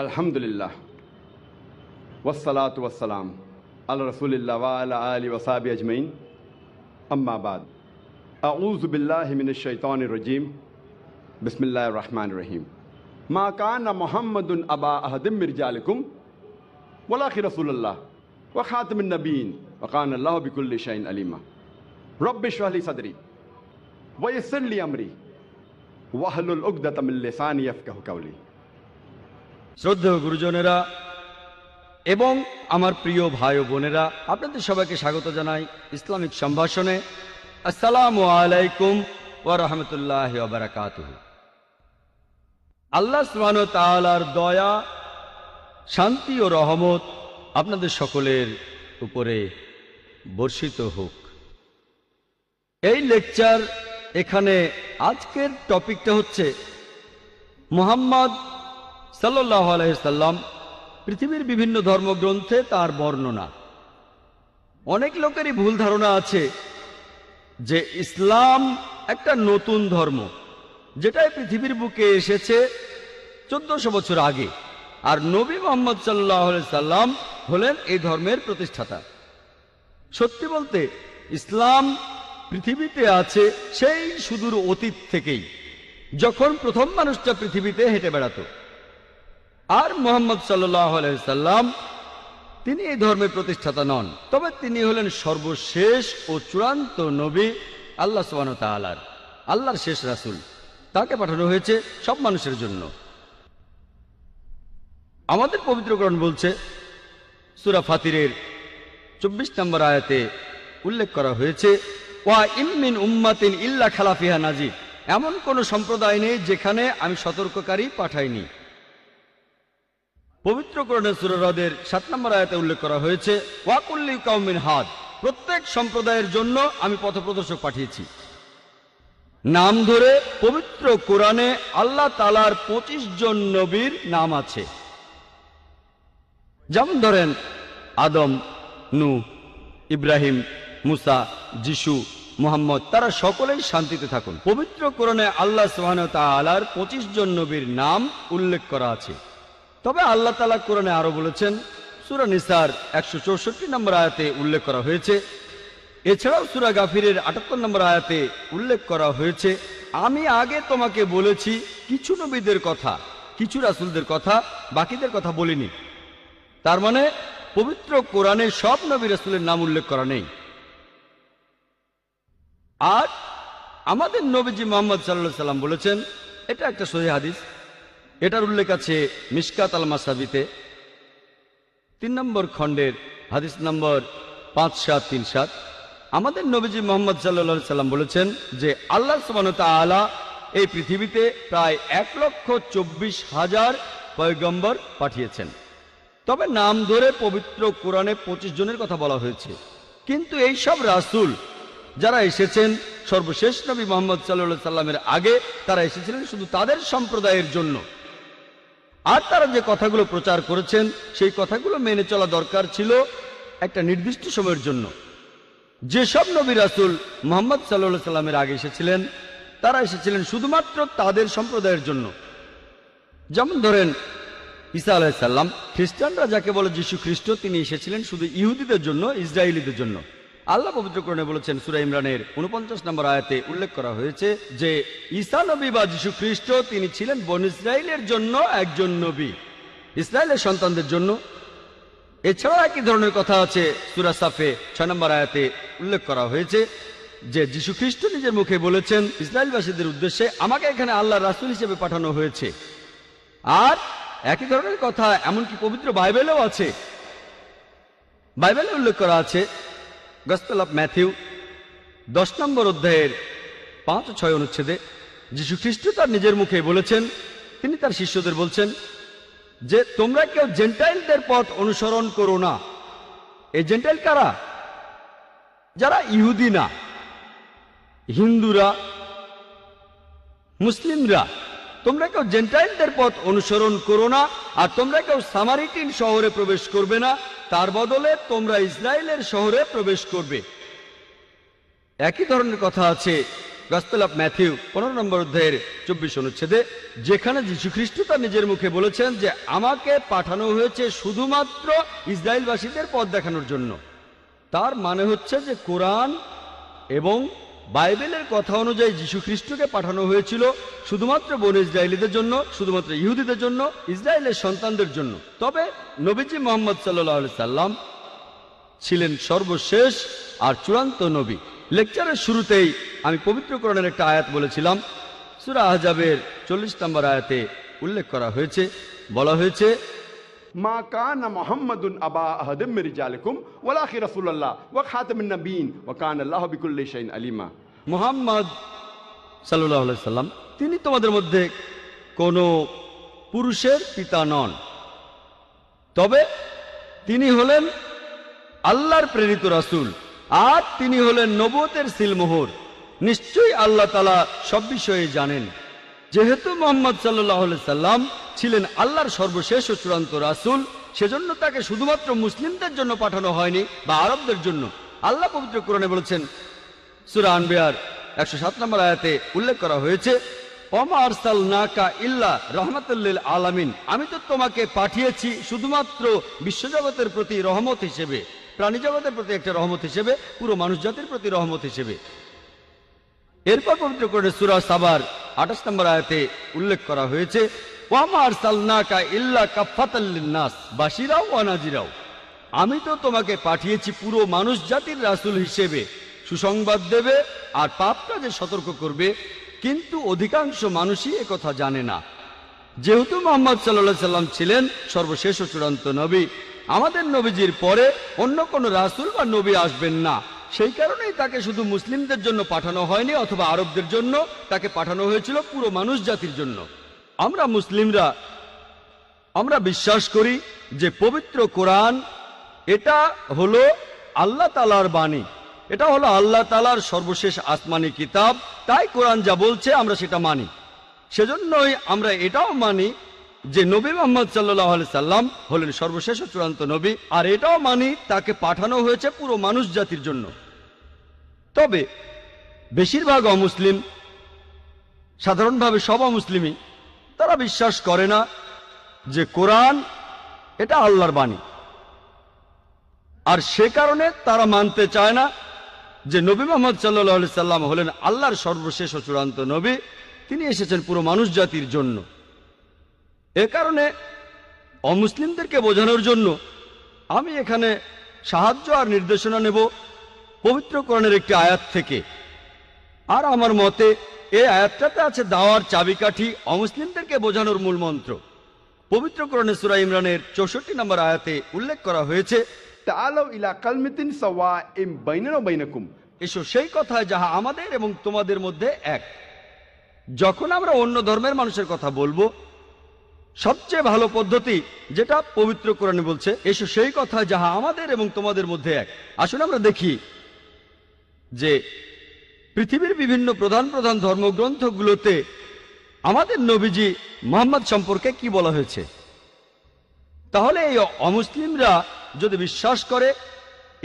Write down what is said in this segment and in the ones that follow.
আলহামদুলিল্লাহ ওয়াসসালাতু ওয়াসসালাম আলা রাসূলিল্লাহ ওয়া আলা আলিহি ওয়া সাহবিহি আজমাইন আম্মা বাদ আউযু বিল্লাহি মিনাশ শাইতানির রাজীম বিসমিল্লাহির রহমানির রহিম মা কানা মুহাম্মাদুন আবা আহাদিম মির রিজালিকুম ওয়ালাকিন রাসূলুল্লাহ ওয়া খাতামুন নবিয়্যিন ওয়া কানা আল্লাহু বিকুল্লি শাইইন আলিমা রব্বি ইশরাহ লি সাদরি ওয়া ইয়াসসির লি আমরি ওয়াহলুল উকদাতাম মিন লিসানি ইয়াফকাহু কাওলি। শ্রদ্ধেয় গুরুজনেরা এবং আমার প্রিয় ভাই ও বোনেরা, আপনাদের সবাইকে স্বাগত জানাই ইসলামিক সম্ভাষণে। আসসালামু আলাইকুম ওয়া রাহমাতুল্লাহি ওয়া বারাকাতুহু। আল্লাহ সুবহানাহু ওয়া তাআলার দয়া, শান্তি ও রহমত আপনাদের সকলের উপরে বর্ষিত হোক। এই লেকচার এখানে আজকের টপিকটা হচ্ছে মুহাম্মদ সাল্লাল্লাহু আলাইহি সাল্লাম, পৃথিবীর বিভিন্ন ধর্মগ্রন্থে তার বর্ণনা। অনেক লোকেরই ভুল ধারণা আছে যে ইসলাম একটা নতুন ধর্ম, যেটা পৃথিবীর বুকে এসেছে 1400 বছর আগে, আর নবী মুহাম্মদ সাল্লাল্লাহু আলাইহি সাল্লাম হলেন এই ধর্মের প্রতিষ্ঠাতা। সত্যি বলতে ইসলাম পৃথিবীতে আছে সেই সুদূর অতীত থেকেই, যখন প্রথম মানুষটা পৃথিবীতে হেঁটে বেড়াতো। আর মুহাম্মদ সাল্লাল্লাহু আলাইহি সাল্লাম তিনি এই ধর্মের প্রতিষ্ঠাতা নন, তবে তিনি হলেন সর্বশেষ ও চূড়ান্ত নবী, আল্লাহ সুবহানাহু ওয়া তাআলার আল্লাহর শেষ রাসূল। তাকে পাঠানো হয়েছে সব মানুষের জন্য। আমাদের পবিত্র কোরআন বলছে, সূরা ফাতিরের 24 নম্বর আয়াতে উল্লেখ করা হয়েছে, ওয়া ইম মিন উম্মাতিন ইল্লা খালা ফিহা নাযীর, এমন কোন সম্প্রদায় নেই যেখানে আমি সতর্ককারী পাঠাইনি। পবিত্র কোরআনের সূরা রাদের 7 নম্বর আয়াতে উল্লেখ করা হয়েছে, ওয়া কুল্লি কওমিন হাদ, প্রত্যেক সম্প্রদায়ের জন্য আমি পথপ্রদর্শক পাঠিয়েছি। নাম ধরে পবিত্র কোরআনে আল্লাহ তাআলার 25 জন নবীর নাম আছে। যেমন ধরেন আদম, নূহ, ইব্রাহিম, মুসা, যিশু, মুহাম্মদ, তারা সকলেই শান্তিতে থাকুন। পবিত্র কোরআনে আল্লাহ সুবহানাহু ওয়া তাআলার 25 জন নবীর নাম উল্লেখ করা আছে। তবে আল্লাহ তাআলা কোরআনে আরো বলেছেন, সূরা নিসার 164 নম্বর আয়াতে উল্লেখ করা হয়েছে। এছাড়াও সূরা গাফিরের 78 নম্বর আয়াতে উল্লেখ করা হয়েছে, আমি আগে তোমাকে বলেছি কিছু নবীদের কথা, কিছু রাসূলদের কথা, বাকিদের কথা বলিনি। তার মানে পবিত্র কোরআনে সব নবী রাসূলের নাম উল্লেখ করা নেই। আর আমাদের নবীজি মুহাম্মদ সাল্লাল্লাহু আলাইহি সাল্লাম বলেছেন, এটা একটা সহিহ হাদিস, এটার উল্লেখ আছে মিশকাত আল মাসাবিতে 3 নম্বর খণ্ডের হাদিস নম্বর 5737। আমাদের নবীজি মুহাম্মদ সাল্লাল্লাহু আলাইহি সাল্লাম বলেছেন যে আল্লাহ সুবহানাহু ওয়া তাআলা এই পৃথিবীতে প্রায় 1,24,000 পয়গম্বর পাঠিয়েছেন। তবে নাম ধরে পবিত্র কোরআনে 25 জনের কথা বলা হয়েছে। কিন্তু এই সব রাসূল যারা এসেছেন সর্বশেষ নবী মুহাম্মদ সাল্লাল্লাহু আলাইহি সাল্লামের আগে, তারা এসেছিলেন শুধু তাদের সম্প্রদায়ের জন্য। আর তারা যে কথাগুলো প্রচার করেছেন সেই কথাগুলো মেনে চলা দরকার ছিল একটা নির্দিষ্ট সময়ের জন্য। যেসব নবী রাসূল মুহাম্মদ সাল্লাল্লাহু আলাইহি সাল্লামের আগে এসেছিলেন, তারা এসেছিলেন শুধুমাত্র তাদের সম্প্রদায়ের জন্য। যেমন ধরেন ঈসা আলাইহিস সালাম, খ্রিস্টানরা যাকে বলে যীশু খ্রিস্ট, তিনি এসেছিলেন শুধু ইহুদিদের জন্য, ইসরায়েলীদের জন্য। আল্লাহ পবিত্র কোরআনে বলেছেন, সূরা ইমরানের 49 নম্বর আয়াতে উল্লেখ করা হয়েছে যে ঈসা নবী বা যীশু খ্রিস্ট তিনি ছিলেন বনী ইসরায়েলের জন্য একজন নবী, ইসরায়েলের সন্তানদের জন্য। এছাড়াও একই ধরনের কথা আছে সূরা সাফে 6 নম্বর আয়াতে উল্লেখ করা হয়েছে যে যীশু খ্রিস্ট নিজের মুখে বলেছেন ইসরায়েলবাসীদের উদ্দেশ্যে, আমাকে এখানে আল্লাহর রাসূল হিসেবে পাঠানো হয়েছে। আর একই ধরনের কথা এমনকি পবিত্র বাইবেলেও আছে। বাইবেলে উল্লেখ করা আছে, গসপেল অফ ম্যাথিউ 10 নম্বর অধ্যায়ের 5 ও 6 অনুচ্ছেদে যীশু খ্রিস্ট তার নিজের মুখে বলেছেন, তিনি তার শিষ্যদের বলছেন যে তোমরা কেউ জেন্টাইলদের পথ অনুসরণ করো না। এই জেন্টাইল কারা? যারা ইহুদি না, হিন্দুরা, মুসলিমরা। তোমরা কেউ জেন্টাইলদের পথ অনুসরণ করো না, আর তোমরা কেউ সামারিটিন শহরে প্রবেশ করবে না, তার বদলে তোমরা ইসরায়েলের শহরে প্রবেশ করবে। একই ধরনের কথা আছে গসপেল অফ ম্যাথিউ 15 নম্বর অধ্যায়ের 24 অনুচ্ছেদে, যেখানে যীশু খ্রিস্ট তার নিজের মুখে বলেছেন যে আমাকে পাঠানো হয়েছে শুধুমাত্র ইসরায়েলবাসীদের পথ দেখানোর জন্য। তার মানে হচ্ছে যে কোরআন এবং বাইবেলের কথা অনুযায়ী যীশু খ্রিস্টকে পাঠানো হয়েছিল শুধুমাত্র বনে ইসরায়েলিদের জন্য, শুধুমাত্র ইহুদিদের জন্য, ইসরায়েলের সন্তানদের জন্য। তবে নবীজি মুহাম্মদ সাল্লাল্লাহু আলাইহি সাল্লাম ছিলেন সর্বশেষ আর চূড়ান্ত নবী। লেকচারের শুরুতেই আমি পবিত্র কোরআনের একটা আয়াত বলেছিলাম। সূরা আহজাবের 40 নম্বর আয়াতে উল্লেখ করা হয়েছে, বলা হয়েছে, মা কানা মুহাম্মাদুন আবা আহাদিম মির রিজালিকুম ওয়ালাকি রাসূলুল্লাহ ওয়া খাতামুন নবিয়্যিন ওয়া কানা আল্লাহু বিকুল্লি শাইইন আলিমা। মুহাম্মদ সাল্লাল্লাহু আলাইহি সাল্লাম তিনি তোমাদের মধ্যে কোনো পুরুষের পিতা নন, তবে তিনি হলেন আল্লাহর প্রেরিত রাসূল, আর তিনি হলেন নবুয়তের সিলমোহর। নিশ্চয়ই আল্লাহ তাআলা সব বিষয়ে জানেন। যেহেতু মুহাম্মদ সাল্লাল্লাহু আলাইহি সাল্লাম ছিলেন আল্লাহর সর্বশেষ ও চূড়ান্ত রাসূল, সেজন্য তাকে শুধুমাত্র মুসলিমদের জন্য পাঠানো হয়নি বা আরবদের জন্য। আল্লাহ পবিত্র কোরআনে বলেছেন, সূরা আনবিয়ার 107 নম্বর আয়াতে উল্লেখ করা হয়েছে, ওমা আরসালনাকা ইল্লা রাহমাতাল লিল আলামিন, আমি তো তোমাকে পাঠিয়েছি শুধুমাত্র বিশ্বজগতের প্রতি রহমত হিসেবে, প্রাণী জগতের প্রতি একটা রহমত হিসেবে, পুরো মানুষ জাতির প্রতি রহমত হিসেবে। এরপর পবিত্র কোরআনে সূরা সাবার 28 নম্বর আয়াতে উল্লেখ করা হয়েছে, ওয়ামা আরসালনাকা ইল্লা কাফাতাল লিন্নাস বাশিরাও ওয়া নাযিরাও, আমি তো তোমাকে পাঠিয়েছি পুরো মানুষ জাতির রাসূল হিসেবে, সুসংবাদ দেবে আর পাপ কাজে সতর্ক করবে। কিন্তু অধিকাংশ মানুষই একথা জানে না। যেহেতু মুহাম্মদ সাল্লাল্লাহু আলাইহি সাল্লাম ছিলেন সর্বশেষ ও চূড়ান্ত নবী, আমাদের নবীজির পরে অন্য কোনো রাসূল বা নবী আসবেন না। সেই কারণেই তাকে শুধু মুসলিমদের জন্য পাঠানো হয়নি অথবা আরবদের জন্য, তাকে পাঠানো হয়েছিল পুরো মানুষ জাতির জন্য। আমরা মুসলিমরা আমরা বিশ্বাস করি যে পবিত্র কোরআন এটা হলো আল্লাহ তাআলার বাণী, এটা হলো আল্লাহ তাআলার সর্বশেষ আসমানি কিতাব। তাই কোরআন যা বলছে আমরা সেটা মানি। সেজন্যই আমরা এটাও মানি যে নবী মুহাম্মদ সাল্লাল্লাহু আলাইহি সাল্লাম হলেন সর্বশেষ ও চূড়ান্ত নবী, আর এটাও মানি তাকে পাঠানো হয়েছে পুরো মানুষ জাতির জন্য। তবে বেশিরভাগ অমুসলিম, সাধারণভাবে সব অমুসলিমই, তারা বিশ্বাস করে না যে কোরআন এটা আল্লাহর বাণী, আর সে কারণে তারা মানতে চায় না যে নবী মুহাম্মদ সাল্লাল্লাহু আলাইহি সাল্লাম হলেন আল্লাহর সর্বশেষ ও চূড়ান্ত নবী, তিনি এসেছেন পুরো মানুষ জাতির জন্য। এ কারণে অমুসলিমদেরকে বোঝানোর জন্য আমি এখানে সাহায্য আর নির্দেশনা নেব পবিত্র কোরআনের একটি আয়াত থেকে। আর আমার মতে এই আয়াতটাতে আছে দাওয়ার চাবিকাঠি, অমুসলিমদেরকে বোঝানোর মূল মন্ত্র। পবিত্র কোরআনে সূরা ইমরানের 64 নম্বর আয়াতে উল্লেখ করা হয়েছে, তাআলাউ ইলা কালমাতিন সাওয়াইম বাইনানা ওয়া বাইনাকুম, এসো সেই কথায় যাহা আমাদের এবং তোমাদের মধ্যে এক। যখন আমরা অন্য ধর্মের মানুষের কথা বলবো, সবচেয়ে ভালো পদ্ধতি যেটা পবিত্র কোরআনে বলছে, এসো সেই কথা যাহা আমাদের এবং তোমাদের মধ্যে এক। আসুন আমরা দেখি যে পৃথিবীর বিভিন্ন প্রধান প্রধান ধর্মগ্রন্থগুলোতে আমাদের নবীজি মুহাম্মদ সম্পর্কে কি বলা হয়েছে। তাহলে এই অমুসলিমরা যদি বিশ্বাস করে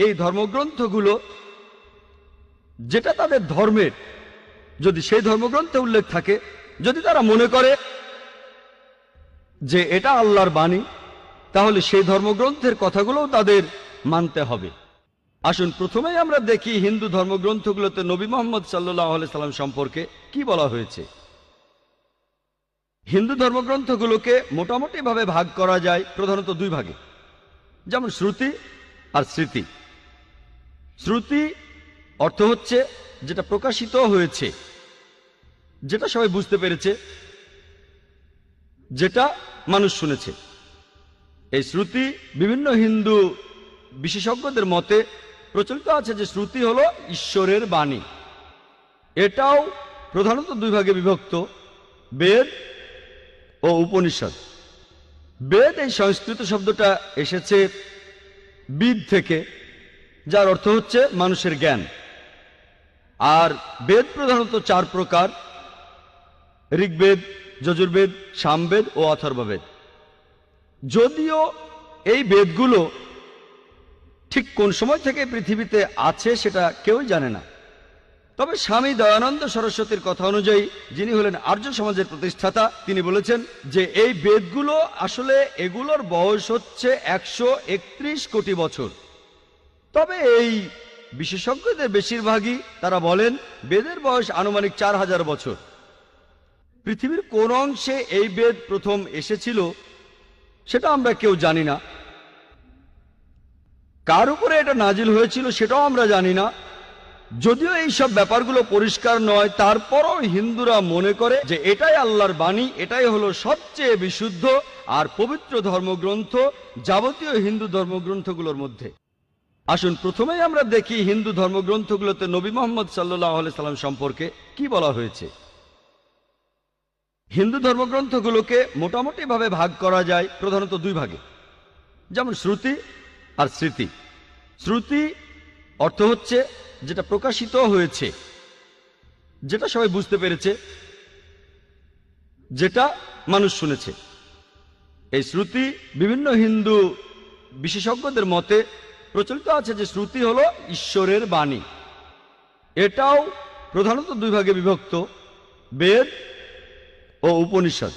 এই ধর্মগ্রন্থগুলো যেটা তাদের ধর্মের, যদি সেই ধর্মগ্রন্থে উল্লেখ থাকে, যদি তারা মনে করে যে এটা আল্লাহর বাণী, তাহলে সেই ধর্মগ্রন্থের কথাগুলোও তাদের মানতে হবে। আসুন প্রথমেই আমরা দেখি হিন্দু ধর্মগ্রন্থগুলোতে নবী মুহাম্মদ সাল্লাল্লাহু আলাইহি সাল্লাম সম্পর্কে কি বলা হয়েছে। হিন্দু ধর্মগ্রন্থগুলোকে মোটামুটিভাবে ভাগ করা যায় প্রধানত দুই ভাগে, যেমন শ্রুতি আর স্মৃতি। শ্রুতি অর্থ হচ্ছে যেটা প্রকাশিত হয়েছে, যেটা সবাই বুঝতে পেরেছে, যেটা মানুষ শুনেছে। এই শ্রুতি বিভিন্ন হিন্দু বিশেষজ্ঞদের মতে প্রচলিত আছে যে শ্রুতি হলো ঈশ্বরের বাণী। এটাও প্রধানত দুই ভাগে বিভক্ত, বেদ ও উপনিষদ। বেদ এই সংস্কৃত শব্দটা এসেছে বিদ থেকে, যার অর্থ হচ্ছে মানুষের জ্ঞান। আর বেদ প্রধানত চার প্রকার: ঋগ্বেদ, যজুর্বেদ, সামবেদ ও অথর্ববেদ। যদিও এই বেদগুলো ঠিক কোন সময় থেকে পৃথিবীতে আছে সেটা কেউই জানে না, তবে স্বামী দয়ানন্দ সরস্বতীর কথা অনুযায়ী, যিনি হলেন আর্য সমাজের প্রতিষ্ঠাতা, তিনি বলেছেন যে এই বেদগুলো আসলে এগুলোর বয়স হচ্ছে 131 কোটি বছর। তবে এই বিশেষজ্ঞদের বেশিরভাগই তারা বলেন বেদের বয়স আনুমানিক 4000 বছর। পৃথিবীর কোন অংশে এই বেদ প্রথম এসেছিল সেটা আমরা কেউ জানি না। কার উপরে এটা নাজিল হয়েছিল সেটাও আমরা জানি না। যদিও এই সব ব্যাপারগুলো পরিষ্কার নয়, তারপরও হিন্দুরা মনে করে যে এটাই আল্লাহর বাণী, এটাই হলো সবচেয়ে বিশুদ্ধ আর পবিত্র ধর্মগ্রন্থ যাবতীয় হিন্দু ধর্মগ্রন্থগুলোর মধ্যে। আসুন প্রথমেই আমরা দেখি হিন্দু ধর্মগ্রন্থগুলোতে নবী মুহাম্মদ সাল্লাল্লাহু আলাইহি সাল্লাম সম্পর্কে কি বলা হয়েছে। হিন্দু ধর্মগ্রন্থগুলোকে মোটামুটি ভাবে ভাগ করা যায় প্রধানত দুই ভাগে, যেমন শ্রুতি আর স্মৃতি। শ্রুতি অর্থ হচ্ছে যেটা প্রকাশিত হয়েছে, যেটা সবাই বুঝতে পেরেছে, যেটা মানুষ শুনেছে। এই শ্রুতি বিভিন্ন হিন্দু বিশেষজ্ঞদের মতে প্রচলিত আছে যে শ্রুতি হলো ঈশ্বরের বাণী। এটাও প্রধানত দুই ভাগে বিভক্ত, বেদ ও উপনিষদ।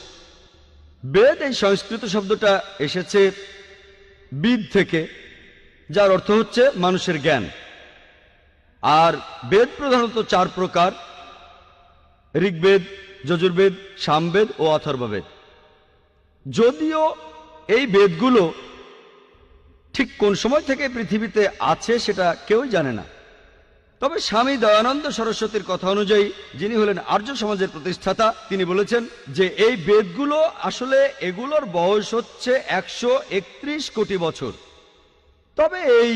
বেদ এই সংস্কৃত শব্দটা এসেছে বিদ থেকে, যার অর্থ হচ্ছে মানুষের জ্ঞান। আর বেদ প্রধানত 4 প্রকার: ঋগ্বেদ, যজুর্বেদ, সামবেদ ও অথর্ববেদ। যদিও এই বেদগুলো ঠিক কোন সময় থেকে পৃথিবীতে আছে সেটা কেউই জানে না। তবে স্বামী দয়ানন্দ সরস্বতীর কথা অনুযায়ী, যিনি হলেন আর্য সমাজের প্রতিষ্ঠাতা, তিনি বলেছেন যে এই বেদগুলো আসলে এগুলোর বয়স হচ্ছে 131 কোটি বছর। তবে এই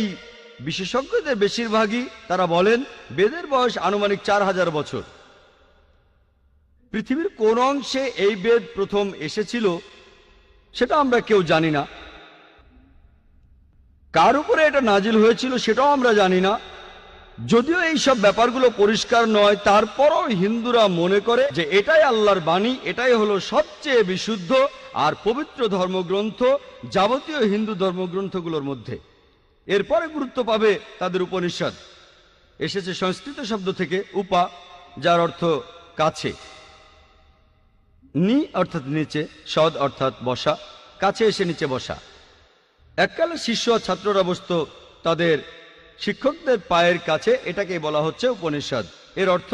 বিশেষজ্ঞদের বেশিরভাগই তারা বলেন বেদের বয়স আনুমানিক 4000 বছর। পৃথিবীর কোন অংশে এই বেদ প্রথম এসেছিল সেটা আমরা কেউ জানি না। কার উপরে এটা নাজিল হয়েছিল সেটাও আমরা জানি না। যদিও এই সব ব্যাপারগুলো পরিষ্কার নয়, তারপরও হিন্দুরা মনে করে যে এটাই আল্লাহর বাণী, এটাই হলো সবচেয়ে বিশুদ্ধ আর পবিত্র ধর্মগ্রন্থ যাবতীয় হিন্দু ধর্মগ্রন্থগুলোর মধ্যে। এরপরে গুরুত্ব পাবে তাদের উপনিষদ। এসেছে সংস্কৃত শব্দ থেকে উপা, যার অর্থ কাছে, নি অর্থাৎ নিচে, সদ অর্থাৎ বসা, কাছে এসে নিচে বসা। এককালে শিষ্য আর ছাত্ররা বসত তাদের শিক্ষকদের পায়ের কাছে, এটাকে বলা হচ্ছে উপনিষদ। এর অর্থ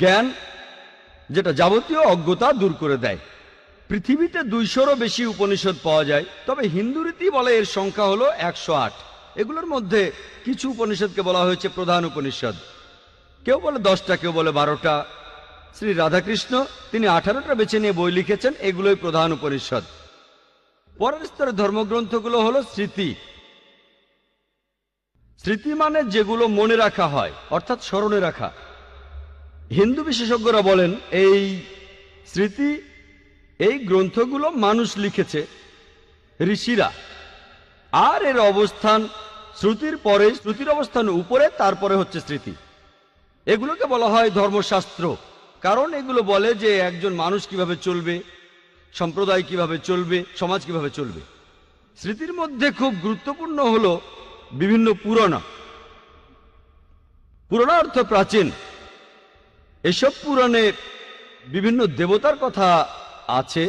জ্ঞান, যেটা যাবতীয় অজ্ঞতা দূর করে দেয়। পৃথিবীতে 200-রও বেশি উপনিষদ পাওয়া যায়, তবে হিন্দু রীতি বলে এর সংখ্যা হলো 108। এগুলোর মধ্যে কিছু উপনিষদকে বলা হয়েছে প্রধান উপনিষদ। কেউ বলে 10টা, কেউ বলে 12টা। শ্রী রাধাকৃষ্ণ তিনি 18টা বেছে নিয়ে বই লিখেছেন, এগুলোই প্রধান উপনিষদ। পরের স্তরের ধর্মগ্রন্থগুলো হলো স্মৃতি। স্মৃতি মানে যেগুলো মনে রাখা হয়, অর্থাৎ স্মরণে রাখা। হিন্দু বিশেষজ্ঞরা বলেন এই স্মৃতি, এই গ্রন্থগুলো মানুষ লিখেছে, ঋষিরা। আর এর অবস্থান শ্রুতির পরে, শ্রুতির অবস্থান উপরে, তারপরে হচ্ছে স্মৃতি। এগুলোকে বলা হয় ধর্মশাস্ত্র, কারণ এগুলো বলে যে একজন মানুষ কিভাবে চলবে, সম্প্রদায় কিভাবে চলবে, সমাজ কিভাবে চলবে। স্মৃতির মধ্যে খুব গুরুত্বপূর্ণ হলো বিভিন্ন পুরাণ। পুরাণ অর্থ প্রাচীন। এসব পুরাণে বিভিন্ন দেবতার কথা আছে,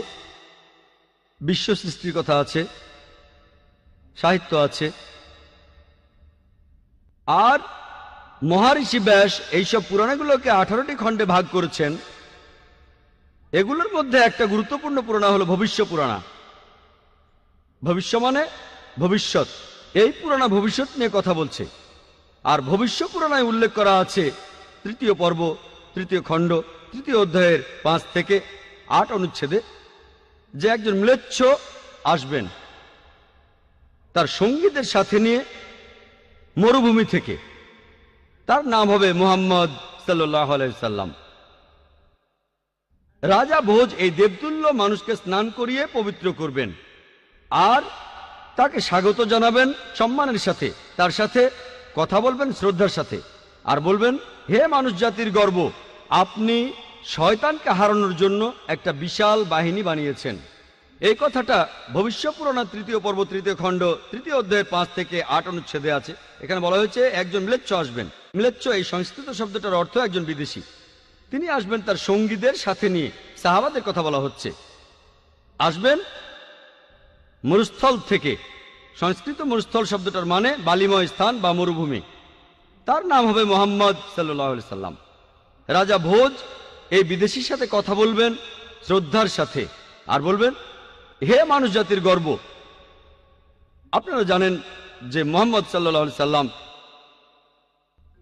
বিশ্ব সৃষ্টির কথা আছে, সাহিত্য আছে। আর মহারিষি ব্যাস এইসব পুরাণগুলোকে 18টি খণ্ডে ভাগ করেছেন। এগুলোর মধ্যে একটা গুরুত্বপূর্ণ পুরাণ হলো ভবিষ্য পুরাণ। ভবিষ্য মানে ভবিষ্যৎ। এই পুরাণ ভবিষ্যৎ নিয়ে কথা বলছে। আর ভবিষ্য পুরাণে উল্লেখ করা আছে 3য় পর্ব, 3য় খণ্ড, 3য় অধ্যায়ের 5 থেকে 8 অনুচ্ছেদে যে একজন ম্লেচ্ছ আসবেন তার সঙ্গীদের সাথে নিয়ে মরুভূমি থেকে। তার নাম হবে মুহাম্মদ সাল্লাল্লাহু আলাইহি সাল্লাম। রাজা ভোজ এই দেবতুল্য মানুষকে স্নান করিয়ে পবিত্র করবেন আর তাকে স্বাগত জানাবেন সম্মানের সাথে, তার সাথে কথা বলবেন শ্রদ্ধার সাথে, আর বলবেন, হে মানুষ জাতির গর্ব, আপনি শয়তানকে হারানোর জন্য একটা বিশাল বাহিনী বানিয়েছেন। এই কথাটা ভবিষ্য পুরাণ 3য় পর্ব, 3য় খণ্ড, 3য় অধ্যায়ের 5 থেকে 8 অনুচ্ছেদে আছে। এখানে বলা হয়েছে একজন ম্লেচ্ছ আসবেন। ম্লেচ্ছ এই সংস্কৃত শব্দটার অর্থ একজন বিদেশি। তিনি আসবেন তার সঙ্গীদের সাথে নিয়ে, সাহাবাদের কথা বলা হচ্ছে। আসবেন মরুস্থল থেকে। সংস্কৃত মরুস্থল শব্দটার মানে বালিময় স্থান বা মরুভূমি। তার নাম হবে মুহাম্মদ সাল্লাল্লাহু আলাইহি সাল্লাম। রাজা ভোজ এই বিদেশির সাথে কথা বলবেন শ্রদ্ধার সাথে, আর বলবেন, হে মানুষ জাতির গর্ব। আপনারা জানেন যে মুহাম্মদ সাল্লাল্লাহু আলাইহি সাল্লাম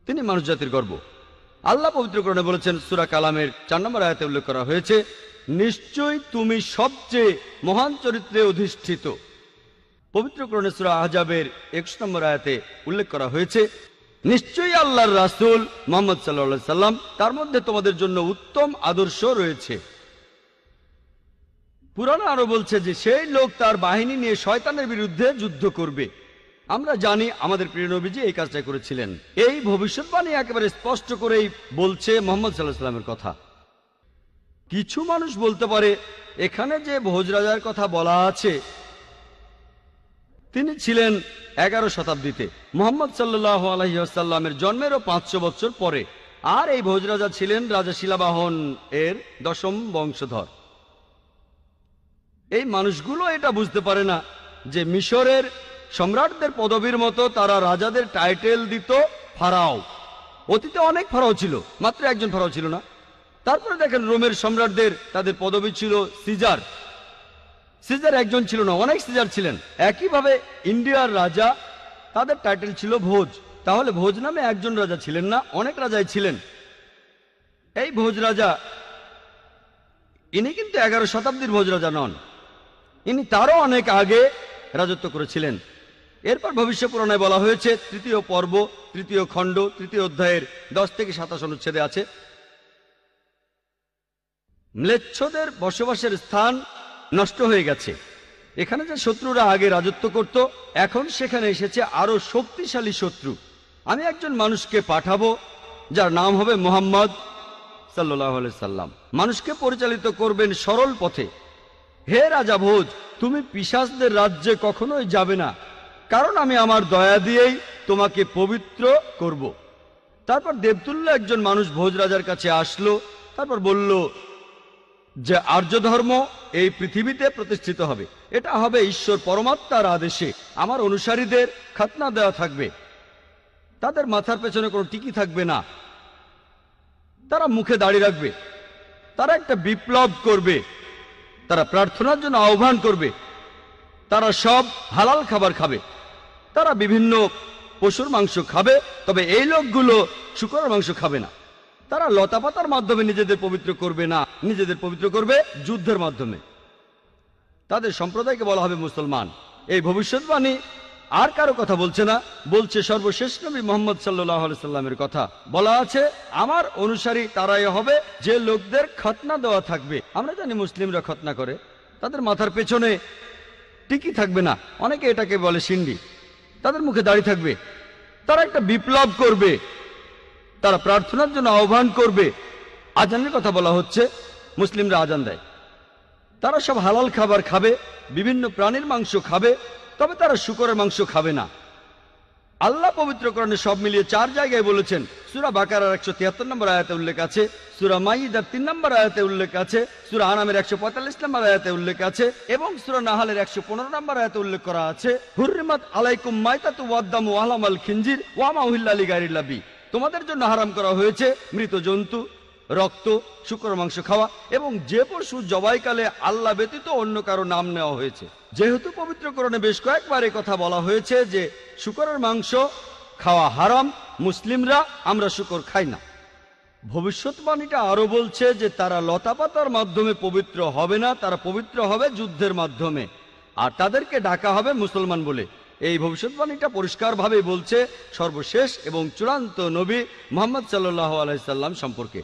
তিনি মানুষ জাতির গর্ব। আল্লাহ পবিত্র কোরআনে বলেছেন, সূরা কালামের 4 নম্বর আয়াতে উল্লেখ করা হয়েছে, নিশ্চয়ই তুমি সবচেয়ে মহান চরিত্রে অধিষ্ঠিত। পবিত্র কোরআনে সূরা আহজাবের 21 নম্বর আয়াতে উল্লেখ করা হয়েছে, নিশ্চয়ই আল্লাহর রাসূল মুহাম্মদ সাল্লাল্লাহু আলাইহি সাল্লাম, তার মধ্যে তোমাদের জন্য উত্তম আদর্শ রয়েছে। পুরাণে আরো বলছে যে সেই লোক তার বাহিনী নিয়ে শয়তানের বিরুদ্ধে যুদ্ধ করবে। আমরা জানি আমাদের প্রিয় নবীজি এই কাজটা করেছিলেন। এই ভবিষ্যৎবাণী একেবারে স্পষ্ট করেই বলছে মুহাম্মদ সাল্লাল্লাহু আলাইহি সাল্লামের কথা। কিছু মানুষ বলতে পারে, এখানে যে ভোজ রাজার কথা বলা আছে তিনি ছিলেন 11 শতাব্দীতে, মুহাম্মদ সাল্লাল্লাহু আলাইহি ওয়াসাল্লামের জন্মেরও 500 বছর পরে। আর এই ভোজ রাজা ছিলেন রাজা শিলাবাহন এর 10ম বংশধর। এই মানুষগুলো এটা বুঝতে পারে না যে মিশরের সম্রাটদের পদবীর মতো তারা রাজাদের টাইটেল দিত ফারাও। অতীতে অনেক ফারাও ছিল, মাত্র একজন ফারাও ছিল না। তারপরে দেখেন রোমের সম্রাটদের তাদের পদবী ছিল সিজার। সিজার একজন ছিল না, অনেক সিজার ছিলেন। একইভাবে ইন্ডিয়ার রাজা, তাদের টাইটেল ছিল ভোজ। তাহলে ভোজ নামে একজন রাজা ছিলেন না, অনেক রাজাই ছিলেন। এই ভোজ রাজা ইনি কিন্তু 11 শতাব্দীর ভোজ রাজা নন, ইনি তারও অনেক আগে রাজত্ব করেছিলেন। এরপর ভবিষ্য পুরাণে বলা হয়েছে, 3য় পর্ব 3য় খণ্ড 3য় অধ্যায়ের 10 থেকে 27 অনুচ্ছেদে আছে, ম্লেচ্ছদের বসবাসের স্থান নষ্ট হয়ে গেছে। এখানে যে শত্রুরা আগে রাজত্ব করত, এখন সেখানে এসেছে আরো শক্তিশালী শত্রু। আমি একজন মানুষকে পাঠাবো যার নাম হবে মুহাম্মদ সাল্লাল্লাহু আলাইহি সাল্লাম। মানুষকে পরিচালিত করবেন সরল পথে। হে রাজা ভোজ, তুমি পিশাচদের রাজ্যে কখনোই যাবে না, কারণ আমি আমার দয়া দিয়েই তোমাকে পবিত্র করব। তারপর দেবতুল্য একজন মানুষ ভোজ রাজার কাছে আসলো, তারপর বলল যে আর্য ধর্ম এই পৃথিবীতে প্রতিষ্ঠিত হবে। এটা হবে ঈশ্বর পরমাত্মার আদেশে। আমার অনুসারীদের খাতনা দেওয়া থাকবে, তাদের মাথার পেছনে কোনো টিকি থাকবে না, তারা মুখে দাড়ি রাখবে, তারা একটা বিপ্লব করবে, তারা প্রার্থনার জন্য আহ্বান করবে, তারা সব হালাল খাবার খাবে, তারা বিভিন্ন পশুর মাংস খাবে, তবে এই লোকগুলো শূকরের মাংস খাবে না। তারা লতাপাতার মাধ্যমে নিজেদের পবিত্র করবে না, নিজেদের পবিত্র করবে যুদ্ধের মাধ্যমে। তাদের সম্প্রদায়কে বলা হবে মুসলমান। এই ভবিষ্যৎবাণী আর কারো কথা বলছে না, বলছে সর্বশেষ নবী মুহাম্মদ সাল্লাল্লাহু আলাইহি সাল্লামের কথা। বলা আছে, আমার অনুসারী তারাই হবে যে লোকদের খতনা দেওয়া থাকবে। আমরা জানি মুসলিমরা খতনা করে, তাদের মাথার পেছনে টিকি থাকবে না, অনেকে এটাকে বলে সিন্ডি, তাদের মুখে দাড়ি থাকবে, তারা একটা বিপ্লব করবে, তারা প্রার্থনার জন্য আহ্বান করবে। আজানের কথা বলা হচ্ছে, মুসলিমরা আজান দেয়। তারা সব হালাল খাবার খাবে, বিভিন্ন প্রাণীর মাংস খাবে, তবে তারা শূকরের মাংস খাবে না। আল্লাহ পবিত্র কোরআনে সব মিলিয়ে 4 জায়গায় বলেছেন। সূরা বাকারার 173 নম্বর আয়াতে উল্লেখ আছে, সূরা মাইদার 3 নম্বর আয়াতে উল্লেখ আছে, সূরা আনামের 145 নম্বর আয়াতে উল্লেখ আছে, এবং সূরা নাহালের 115 নম্বর আয়াতে উল্লেখ করা আছে, হুররিমাত আলাইকুম মাইতাতু ওয়াদ-দামু ওয়া লাহমুল খিনজির ওয়া মা উহিল্লা লিগাইরিল্লাহ বি। তোমাদের জন্য হারাম করা হয়েছে মৃত জন্তু, রক্ত, শূকরের মাংস খাওয়া, এবং যে পশু জবাইকালে আল্লাহ ব্যতীত অন্য কারো নাম নেওয়া হয়েছে। যেহেতু পবিত্র কোরআনে বেশ কয়েকবার এই কথা বলা হয়েছে যে শূকরের মাংস খাওয়া হারাম, মুসলিমরা আমরা শূকর খাই না। ভবিষ্যৎবাণীটা আরো বলছে যে তারা লতাপাতার মাধ্যমে পবিত্র হবে না, তারা পবিত্র হবে যুদ্ধের মাধ্যমে, আর তাদেরকে ডাকা হবে মুসলমান বলে। এই ভবিষ্যৎবাণীটা পরিষ্কারভাবে বলছে সর্বশেষ এবং চূড়ান্ত নবী মুহাম্মদ সাল্লাল্লাহু আলাইহি সাল্লাম সম্পর্কে।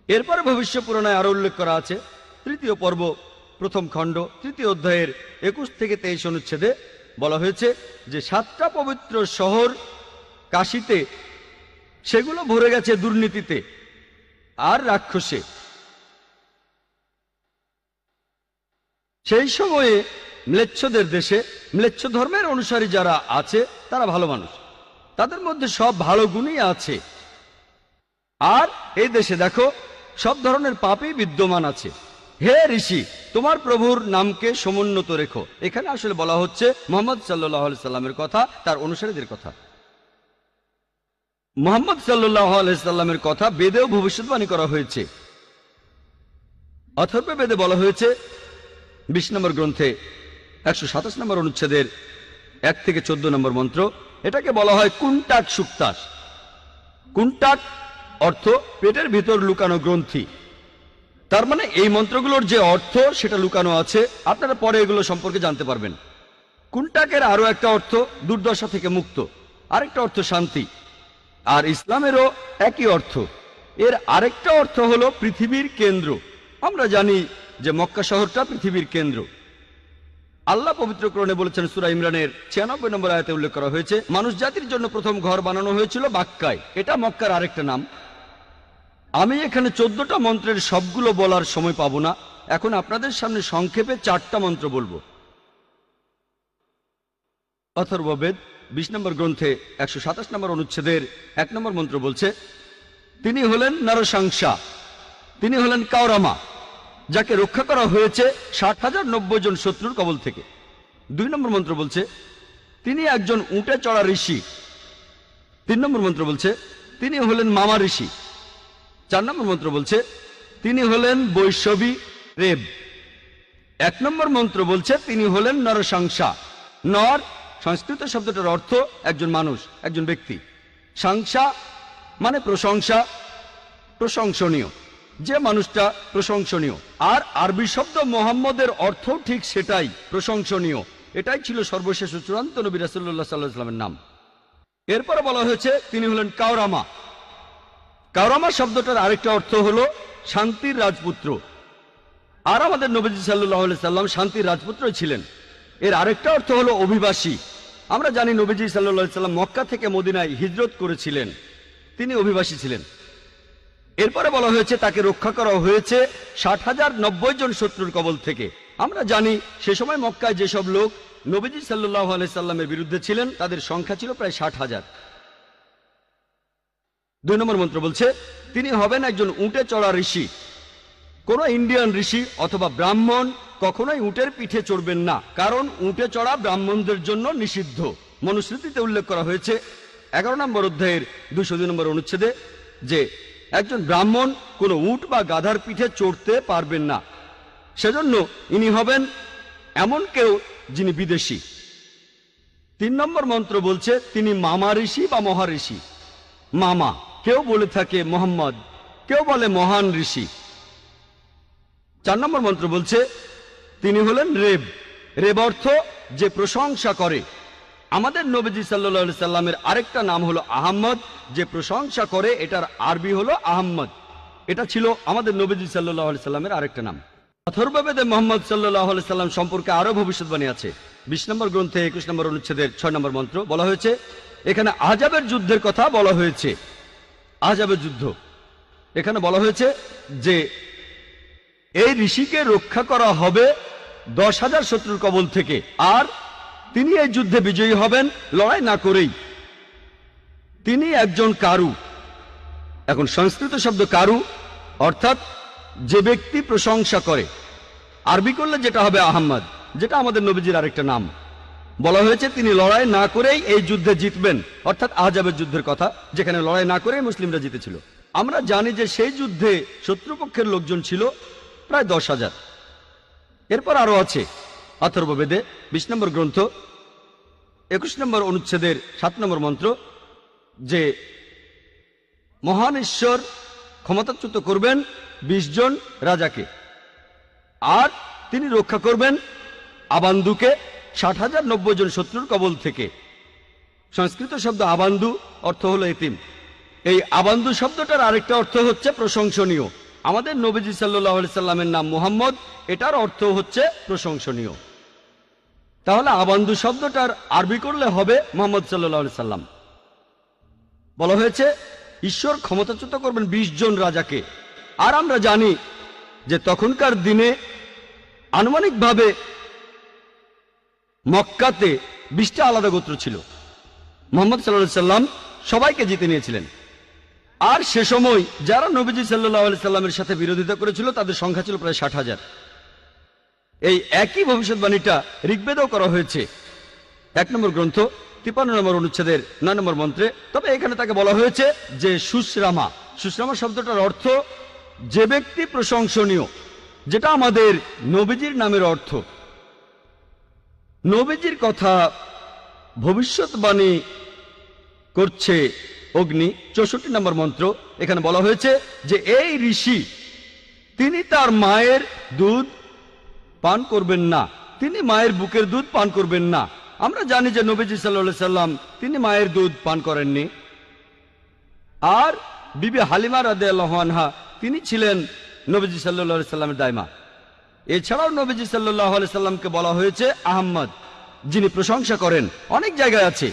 এরপরে ভবিষ্য পুরাণে আরো উল্লেখ করা আছে, 3য় পর্ব 1ম খণ্ড 3য় অধ্যায়ের 21 থেকে 23 অনুচ্ছেদে বলা হয়েছে যে 7টা পবিত্র শহর কাশীতে, সেগুলো ভরে গেছে দুর্নীতিতে আর রাক্ষসে। সেই সময়ে ম্লেচ্ছদের দেশে ম্লেচ্ছ ধর্মের অনুসারী যারা আছে তারা ভালো মানুষ, তাদের মধ্যে সব ভালো গুণই আছে। আর এই দেশে দেখো সব ধরনের পাপই বিদ্যমান আছে। হে ঋষি, তোমার প্রভুর নামকে সমুন্নত রেখো। এখানে আসলে বলা হচ্ছে মুহাম্মদ সাল্লাল্লাহু আলাইহি সাল্লামের কথা, তার অনুসারীদের কথা। মুহাম্মদ সাল্লাল্লাহু আলাইহি সাল্লামের কথা বেদেও ভবিষ্যৎবাণী করা হয়েছে। অথর্ব বেদে বলা হয়েছে 20 নম্বর গ্রন্থে 127 নম্বর অনুচ্ছেদের 1 থেকে 14 নম্বর মন্ত্র, এটাকে বলা হয় কুন্টাক সুক্তাস। কুন্টাক অর্থ পেটের ভিতর লুকানো গ্রন্থি। তার মানে এই মন্ত্রগুলোর যে অর্থ সেটা লুকানো আছে, আপনারা পরে এগুলো সম্পর্কে জানতে পারবেন। কুন্টাকের আরো একটা অর্থ দুর্দশা থেকে মুক্ত, আরেকটা অর্থ শান্তি, আর ইসলামেরও একই অর্থ। এর আরেকটা অর্থ হলো পৃথিবীর কেন্দ্র। আমরা জানি যে মক্কা শহরটা পৃথিবীর কেন্দ্র। আল্লাহ পবিত্র কোরআনে বলেছেন, সূরা ইমরানের 96 নম্বর আয়াতে উল্লেখ করা হয়েছে, মানুষ জাতির জন্য প্রথম ঘর বানানো হয়েছিল বাক্কায়। এটা মক্কার আরেকটা নাম। আমি এখানে 14টা মন্ত্রের সবগুলো বলার সময় পাবো না, এখন আপনাদের সামনে সংক্ষেপে 4টা মন্ত্র বলবো। অথর্ববেদ 20 নম্বর গ্রন্থে 127 নম্বর অনুচ্ছেদের 1 নম্বর মন্ত্র বলছে, তিনি হলেন নরসাংসা, তিনি হলেন কাওরামা, যাকে রক্ষা করা হয়েছে 60,090 জন শত্রুর কবল থেকে। 2 নম্বর মন্ত্র বলছে, তিনি একজন উটে চড়া ঋষি। 3 নম্বর মন্ত্র বলছে, তিনি হলেন মামা ঋষি। 4 নম্বর মন্ত্র বলছে, তিনি হলেন বৈষ্ণবী রেব। 1 নম্বর মন্ত্র বলছে, তিনি হলেন নরসাংসা। নর সংস্কৃত শব্দটার অর্থ একজন মানুষ, একজন ব্যক্তি। সাংসা মানে প্রশংসা, প্রশংসনীয়, যে মানুষটা প্রশংসনীয়। আর আরবি শব্দ মোহাম্মদের অর্থ ঠিক সেটাই, প্রশংসনীয়। এটাই ছিল সর্বশেষ ও চূড়ান্ত নবী রাসূলুল্লাহ সাল্লাল্লাহু আলাইহি ওয়াসাল্লামের নাম। এরপরে বলা হয়েছে তিনি হলেন কাওরামা। কাওরামা শব্দটার আরেকটা অর্থ হলো শান্তির রাজপুত্র। আর আমাদের নবীজি সাল্লাল্লাহু আলাইহি সাল্লাম শান্তির রাজপুত্রই ছিলেন। এর আরেকটা অর্থ হলো অভিবাসী। আমরা জানি নবীজি সাল্লাল্লাহু আলাইহি সাল্লাম মক্কা থেকে মদিনায় হিজরত করেছিলেন, তিনি অভিবাসী ছিলেন। এরপরে বলা হয়েছে তাকে রক্ষা করা হয়েছে 60,090 জন শত্রুর কবল থেকে। আমরা জানি সে সময় মক্কায় যেসব লোক নবীজি সাল্লাল্লাহু আলাইহি সাল্লামের বিরুদ্ধে ছিলেন তাদের সংখ্যা ছিল প্রায় 60,000। 2 নম্বর মন্ত্র বলছে, তিনি হবেন একজন উটে চড়া ঋষি। কোন ইন্ডিয়ান ঋষি অথবা ব্রাহ্মণ কখনোই উটের পিঠে চড়বেন না, কারণ উটে চড়া ব্রাহ্মণদের জন্য নিষিদ্ধ। মনুস্মৃতিতে উল্লেখ করা হয়েছে 11 নম্বর অধ্যায়ের 202 নম্বর অনুচ্ছেদে যে একজন ব্রাহ্মণ কোন উট বা গাধার পিঠে চড়তে পারবেন না। সেজন্য ইনি হবেন এমন কেউ যিনি বিদেশী। 3 নম্বর মন্ত্র বলছে, তিনি মামা ঋষি বা মহাঋষি। মামা কেউ বলে থাকে মোহাম্মদ, কেউ বলে মহান ঋষি। 4 নম্বর মন্ত্র বলছে, তিনি হলেন রেব। রেব অর্থ যে প্রশংসা করে। আমাদের নবীজি সাল্লাল্লাহু আলাইহি সাল্লামের আরেকটা নাম হলো আহম্মদ, যে প্রশংসা করে, এটার আরবি হলো আহম্মদ। এটা ছিল আমাদের নবীজি সাল্লাল্লাহু আলাইহি সাল্লামের আরেকটা নাম। অথর্ববেদে মুহাম্মদ সাল্লাল্লাহু আলাইহি সাল্লাম সম্পর্কে আরো ভবিষ্যৎবাণী আছে। 20 নম্বর গ্রন্থে 21 নম্বর অনুচ্ছেদের 6 নম্বর মন্ত্র বলা হয়েছে, এখানে আহজাবের যুদ্ধের কথা বলা হয়েছে। আহজাবের যুদ্ধ এখানে বলা হয়েছে যে এই ঋষিকে রক্ষা করা হবে 10,000 শত্রুর কবল থেকে, আর তিনি এই যুদ্ধে বিজয়ী হবেন লড়াই না করেই। তিনি একজন কারু। এখন সংস্কৃত শব্দ কারু অর্থাৎ যে ব্যক্তি প্রশংসা করে, আরবি করলে যেটা হবে আহম্মদ, যেটা আমাদের নবীজির আরেকটা নাম। বলা হয়েছে তিনি লড়াই না করেই এই যুদ্ধে জিতবেন, অর্থাৎ আহজাবের যুদ্ধের কথা, যেখানে লড়াই না করেই মুসলিমরা জিতেছিল। আমরা জানি যে সেই যুদ্ধে শত্রুপক্ষের লোকজন ছিল প্রায় 10,000। এরপর আরো আছে অথর্ববেদে 20 নম্বর গ্রন্থ 21 নম্বর অনুচ্ছেদের 7 নম্বর মন্ত্র যে মহান ঈশ্বর ক্ষমতাচ্যুত করবেন 20 জন রাজাকে, আর তিনি রক্ষা করবেন আবান্দুকে 60,090 জন শত্রুর কবল থেকে। সংস্কৃত শব্দ আবান্দু অর্থ হলো এতিম। এই আবান্দু শব্দটার আরেকটা অর্থ হচ্ছে প্রশংসনীয়। আমাদের নবীজি সাল্লাল্লাহু আলাইহি সাল্লামের নাম মুহাম্মদ, এটার অর্থ হচ্ছে প্রশংসনীয়। তাহলে আবান্দু শব্দটার আরবি করলে হবে মুহাম্মদ সাল্লাল্লাহু আলাইহি সাল্লাম। বলা হয়েছে ঈশ্বর ক্ষমতাচ্যুত করবেন 20 জন রাজাকে। আর আমরা জানি যে তখনকার দিনে আনুমানিকভাবে মক্কাতে 20টা আলাদা গোত্র ছিল। মুহাম্মদ সাল্লাল্লাহু আলাইহি সাল্লাম সবাইকে জিতে নিয়েছিলেন। আর সে সময় যারা নবীজি সাল্লাল্লাহু আলাইহি সাল্লামের সাথে বিরোধিতা করেছিল তাদের সংখ্যা ছিল প্রায় 60,000। এই একই ভবিষ্যৎবাণীটা ঋগ্বেদেও করা হয়েছে 1 নম্বর গ্রন্থ 53 নম্বর অনুচ্ছেদের 9 নম্বর মন্ত্রে। তবে এখানে তাকে বলা হয়েছে যে সুশ্রামা। সুশ্রামা শব্দটার অর্থ যে ব্যক্তি প্রশংসনীয়, যেটা আমাদের নবীজির নামের অর্থ। নবীজির কথা ভবিষ্যৎবাণী করছে অগ্নি 64 নম্বর মন্ত্র। এখানে বলা হয়েছে যে এই ঋষি তিনি তার মায়ের দুধ পান করবেন না, তিনি মায়ের বুকের দুধ পান করবেন না। আমরা জানি যে নবীজি সাল্লাল্লাহু আলাইহি সাল্লাম তিনি মায়ের দুধ পান করেননি। আর বিবি হালিমা রাদিয়াল্লাহু আনহা তিনি ছিলেন নবীজি সাল্লাল্লাহু আলাইহি সাল্লামের দাইমা। এছাড়াও নবীজি সাল্লাল্লাহু আলাইহি সাল্লামকে বলা হয়েছে আহমদ, যিনি প্রশংসা করেন। অনেক জায়গায় আছে,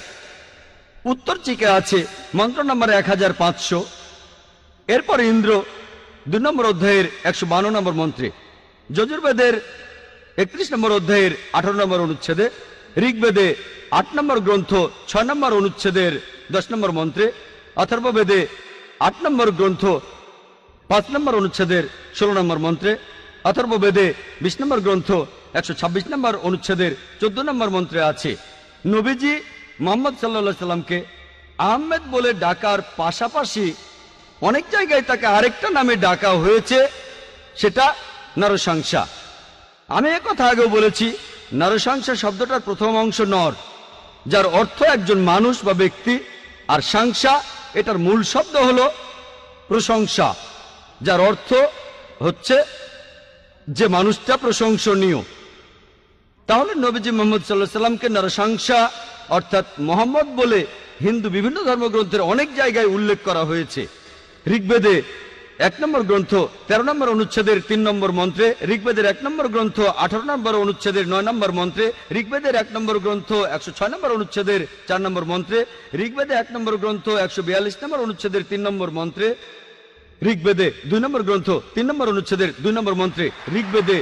উত্তর চিকে আছে মন্ত্র নম্বর 1500। এরপর ইন্দ্র 2 নম্বর অধ্যায়ের 152 নম্বর মন্ত্রে, যজুর্বেদের 31 নম্বর অধ্যায়ের 18 নম্বর অনুচ্ছেদে, ঋগ্বেদে 8 নম্বর গ্রন্থ 6 নম্বর অনুচ্ছেদের 10 নম্বর মন্ত্রে, অথর্ববেদে 8 নম্বর গ্রন্থ 5 নম্বর অনুচ্ছেদের 16 নম্বর মন্ত্রে, অথর্ববেদে 20 নম্বর গ্রন্থ 126 নম্বর অনুচ্ছেদের 14 নম্বর মন্ত্রে আছে নবীজি মুহাম্মদ সাল্লাল্লাহু আলাইহি সাল্লামকে আহমেদ বলে ডাকার পাশাপাশি অনেক জায়গায় তাকে আরেকটা নামে ডাকা হয়েছে, সেটা নরসংসা। আমি একথা আগেও বলেছি, নরসংসা শব্দটার প্রথম অংশ নর, যার অর্থ একজন মানুষ বা ব্যক্তি, আর সংসা এটার মূল শব্দ হলো প্রশংসা, যার অর্থ হচ্ছে যে মানুষটা প্রশংসনীয়। তাহলে নবীজি মুহাম্মদ সাল্লাল্লাহু আলাইহি সাল্লামকে নরসংসা অর্থাৎ মোহাম্মদ বলে হিন্দু বিভিন্ন ধর্মগ্রন্থের অনেক জায়গায় উল্লেখ করা হয়েছে। ঋগ্বেদে 1 নম্বর গ্রন্থ 13 নম্বর অনুচ্ছেদের 3 নম্বর মন্ত্রে, ঋগ্বেদের 1 নম্বর গ্রন্থ 18 নম্বর অনুচ্ছেদের 9 নম্বর মন্ত্রে, ঋগ্বেদের 1 নম্বর গ্রন্থ 106 নম্বর অনুচ্ছেদের 4 নম্বর মন্ত্রে, ঋগ্বেদে 1 নম্বর গ্রন্থ 142 নম্বর অনুচ্ছেদের 3 নম্বর মন্ত্রে, ঋগ্বেদে 2 নম্বর গ্রন্থ 3 নম্বর অনুচ্ছেদের 2 নম্বর মন্ত্রে, ঋগ্বেদে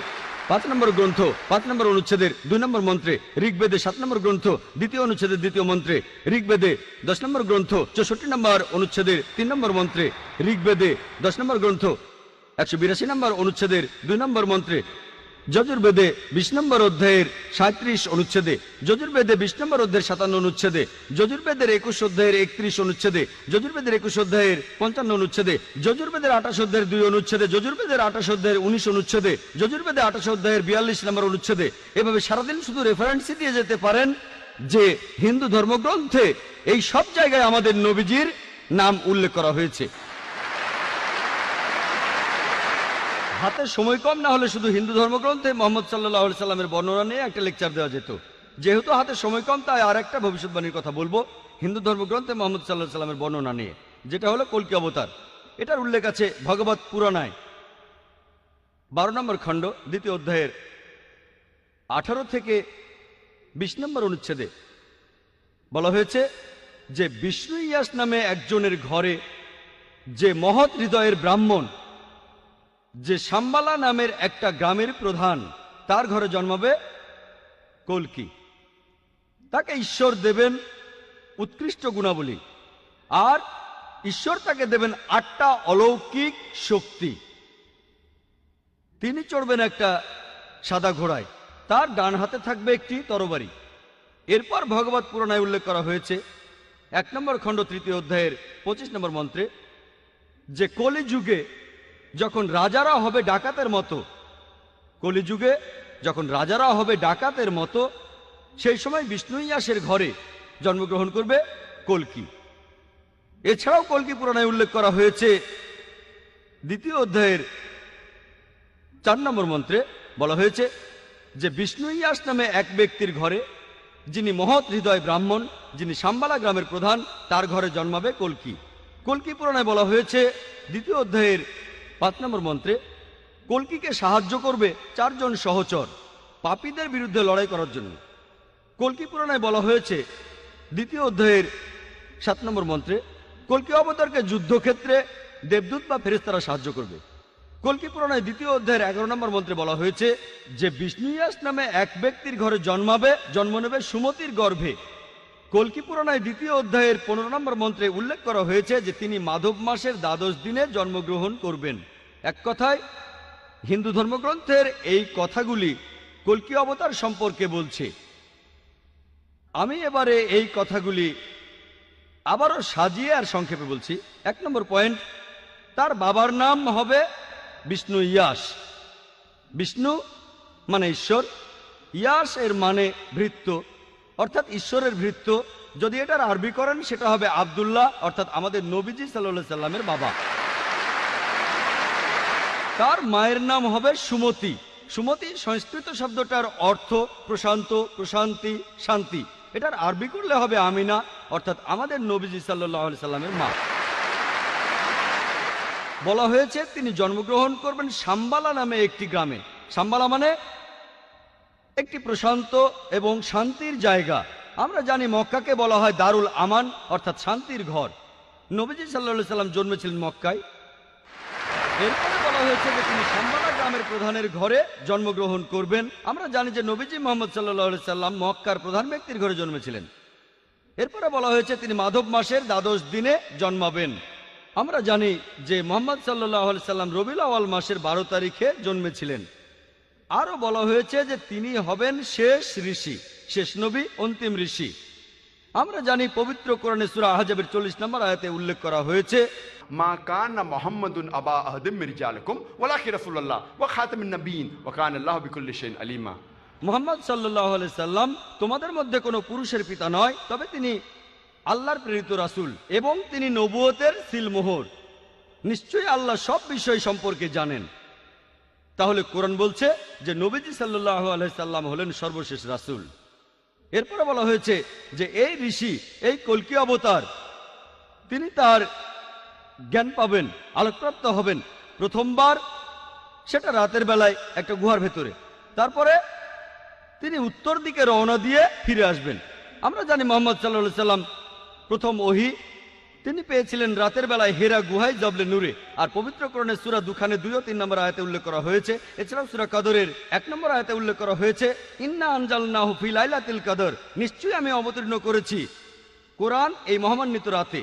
5 নম্বর গ্রন্থ 5 নম্বর অনুচ্ছেদের 2 নম্বর মন্ত্রে, ঋগ্বেদে 7 নম্বর গ্রন্থ 2য় অনুচ্ছেদের 2য় মন্ত্রে, ঋগ্বেদে 10 নম্বর গ্রন্থ 64 নম্বর অনুচ্ছেদের 3 নম্বর মন্ত্রে, ঋগ্বেদে 10 নম্বর গ্রন্থ 182 নম্বর অনুচ্ছেদের 2 নম্বর মন্ত্রে, যজুর্বেদে 20 নম্বর অধ্যায়ের 37 অনুচ্ছেদে, যজুর্বেদে 20 নম্বর অধ্যায়ের 57 অনুচ্ছেদে, যজুর্বেদের 21 অধ্যায়ের 31 অনুচ্ছেদে, যজুর্বেদের 21 অধ্যায়ের 55 অনুচ্ছেদে, যজুর্বেদের 28 অধ্যায়ের 2 অনুচ্ছেদে, যজুর্বেদের 28 অধ্যায়ের 19 অনুচ্ছেদে, যজুর্বেদে 28 অধ্যায়ের 42 নম্বর অনুচ্ছেদে। এভাবে সারাদিন শুধু রেফারেন্সই দিয়ে যেতে পারেন যে হিন্দু ধর্মগ্রন্থে এই সব জায়গায় আমাদের নবীজির নাম উল্লেখ করা হয়েছে। হাতে সময় কম না হলে শুধু হিন্দু ধর্মগ্রন্থে মুহাম্মদ সাল্লাল্লাহু আলাইহি সাল্লামের বর্ণনা নিয়ে একটা লেকচার দেওয়া যেত। যেহেতু হাতে সময় কম, তাই আর একটা ভবিষ্যৎবাণীর কথা বলবো হিন্দু ধর্মগ্রন্থে মুহাম্মদ সাল্লাল্লাহু আলাইহি সাল্লামের বর্ণনা নিয়ে, যেটা হলো কল্কি অবতার। এটার উল্লেখ আছে ভগবত পুরাণায় 12 নম্বর খণ্ড 2য় অধ্যায়ের 18 থেকে 20 নম্বর অনুচ্ছেদে বলা হয়েছে যে বিষ্ণু ইয়াস নামে একজনের ঘরে, যে মহৎ হৃদয়ের ব্রাহ্মণ, যে শাম্বালা নামের একটা গ্রামের প্রধান, তার ঘরে জন্মাবে কল্কি। তাকে ঈশ্বর দেবেন উৎকৃষ্ট গুণাবলী, আর ঈশ্বর তাকে দেবেন 8টা অলৌকিক শক্তি। তিনি চড়বেন একটা সাদা ঘোড়ায়, তার ডান হাতে থাকবে একটি তরবারি। এরপর ভগবত পুরাণায় উল্লেখ করা হয়েছে 1 নম্বর খণ্ড 3য় অধ্যায়ের 25 নম্বর মন্ত্রে যে কলিযুগে যখন রাজারা হবে ডাকাতের মতো, কলিযুগে যখন রাজারা হবে ডাকাতের মতো, সেই সময় বিষ্ণু ইয়াসের ঘরে জন্মগ্রহণ করবে কল্কি। এছাড়াও কল্কি পুরাণায় উল্লেখ করা হয়েছে 2য় অধ্যায়ের 4 নম্বর মন্ত্রে বলা হয়েছে যে বিষ্ণু ইয়াস নামে এক ব্যক্তির ঘরে, যিনি মহৎ হৃদয় ব্রাহ্মণ, যিনি শাম্বালা গ্রামের প্রধান, তার ঘরে জন্মাবে কল্কি। কল্কি পুরাণায় বলা হয়েছে 2য় অধ্যায়ের 5 নম্বর মন্ত্রে কল্কিকে সাহায্য করবে 4 জন সহচর পাপীদের বিরুদ্ধে লড়াই করার জন্য। কল্কি পুরাণায় বলা হয়েছে 2য় অধ্যায়ের 7 নম্বর মন্ত্রে কল্কি অবতারকে যুদ্ধক্ষেত্রে দেবদূত বা ফেরেশতারা সাহায্য করবে। কল্কি পুরাণায় 2য় অধ্যায়ের 11 নম্বর মন্ত্রে বলা হয়েছে যে বিষ্ণু ইয়াস নামে এক ব্যক্তির ঘরে জন্ম নেবে সুমতির গর্ভে, কল্কি পুরাণের 2য় অধ্যায়ের 15 নম্বর মন্ত্রে উল্লেখ করা হয়েছে যে তিনি মাধব মাসের দ্বাদশ দিনে জন্মগ্রহণ করবেন। এক কথায় হিন্দু ধর্মগ্রন্থের এই কথাগুলি কল্কি অবতার সম্পর্কে বলছে। আমি এবারে এই কথাগুলি আবারও সাজিয়ে আর সংক্ষেপে বলছি। 1 নম্বর পয়েন্ট, তার বাবার নাম হবে বিষ্ণু ইয়াস। বিষ্ণু মানে ঈশ্বর, ইয়াস এর মানে ভৃত্য, অর্থাৎ ঈশ্বরের ভৃত্য। যদি এটার আরবি করেন সেটা হবে আব্দুল্লাহ, অর্থাৎ আমাদের নবীজি সাল্লাল্লাহু আলাইহি সাল্লামের বাবা। তার মায়ের নাম হবে সুমতি। সুমতি সংস্কৃত শব্দটার অর্থ প্রশান্ত, প্রশান্তি, শান্তি। এটার আরবি করলে হবে আমিনা, অর্থাৎ আমাদের নবীজি সাল্লাল্লাহু আলাইহি সাল্লামের মা। বলা হয়েছে তিনি জন্মগ্রহণ করবেন সাম্বালা নামে একটি গ্রামে। সাম্বালা মানে একটি প্রশান্ত এবং শান্তির জায়গা। আমরা জানি মক্কাকে বলা হয় দারুল আমান, অর্থাৎ শান্তির ঘর। নবীজি সাল্লাল্লাহু আলাইহি সাল্লাম জন্মেছিলেন মক্কায়। এরপরে বলা হয়েছে যে তিনি সাম্বালা গ্রামের প্রধানের ঘরে জন্মগ্রহণ করবেন। আমরা জানি যে নবীজি মুহাম্মদ সাল্লাল্লাহু আলাইহি সাল্লাম মক্কার প্রধান ব্যক্তির ঘরে জন্মেছিলেন। এরপরে বলা হয়েছে তিনি মাধব মাসের দ্বাদশ দিনে জন্মাবেন। আমরা জানি যে মুহাম্মদ সাল্লাল্লাহু আলাইহি সাল্লাম রবিউল আউয়াল মাসের 12 তারিখে জন্মেছিলেন। আরও বলা হয়েছে যে তিনি হবেন শেষ ঋষি, শেষ নবী, অন্তিম ঋষি। আমরা জানি পবিত্র কোরআনে সূরা আহজাবের 40 নম্বর আয়াতে উল্লেখ করা হয়েছে, মা কানা মুহাম্মাদুন আবা আহাদিম মিন রিজালিকুম ওয়ালাকিন রাসূলুল্লাহ ওয়া খাতামুন নবিয়্যিন ওয়া কানা আল্লাহু বিকুল্লি শাইইন আলিমা। মুহাম্মদ সাল্লাল্লাহু আলাইহি সাল্লাম তোমাদের মধ্যে কোনো পুরুষের পিতা নয়, তবে তিনি আল্লাহর প্রেরিত রাসূল এবং তিনি নবুয়তের সিলমোহর। নিশ্চয়ই আল্লাহ সব বিষয় সম্পর্কে জানেন। তাহলে কোরআন বলছে যে নবীজি সাল্লাল্লাহু আলাইহি সাল্লাম হলেন সর্বশেষ রাসূল। এরপরে বলা হয়েছে যে এই ঋষি, এই কল্কি অবতার, তিনি তার জ্ঞান পাবেন, আলোকপ্রাপ্ত হবেন প্রথমবার সেটা রাতের বেলায় একটা গুহার ভেতরে। তারপরে তিনি উত্তর দিকে রওনা দিয়ে ফিরে আসবেন। আমরা জানি মুহাম্মদ সাল্লাল্লাহু আলাইহি সাল্লাম প্রথম ওহী তিনি পেয়েছিলেন রাতের বেলায় হেরা গুহায় জবলে নূরে। আর পবিত্র কোরআনের সূরা দুখানে 2 ও 3 নম্বর আয়াতে উল্লেখ করা হয়েছে। এছাড়াও সূরা কদরের 1 নম্বর আয়াতে উল্লেখ করা হয়েছে, ইন্না আনজালনাহু ফি লাইলাতিল কদর, নিশ্চয়ই আমি অবতীর্ণ করেছি কোরআন এই মহামান্বিত রাতে।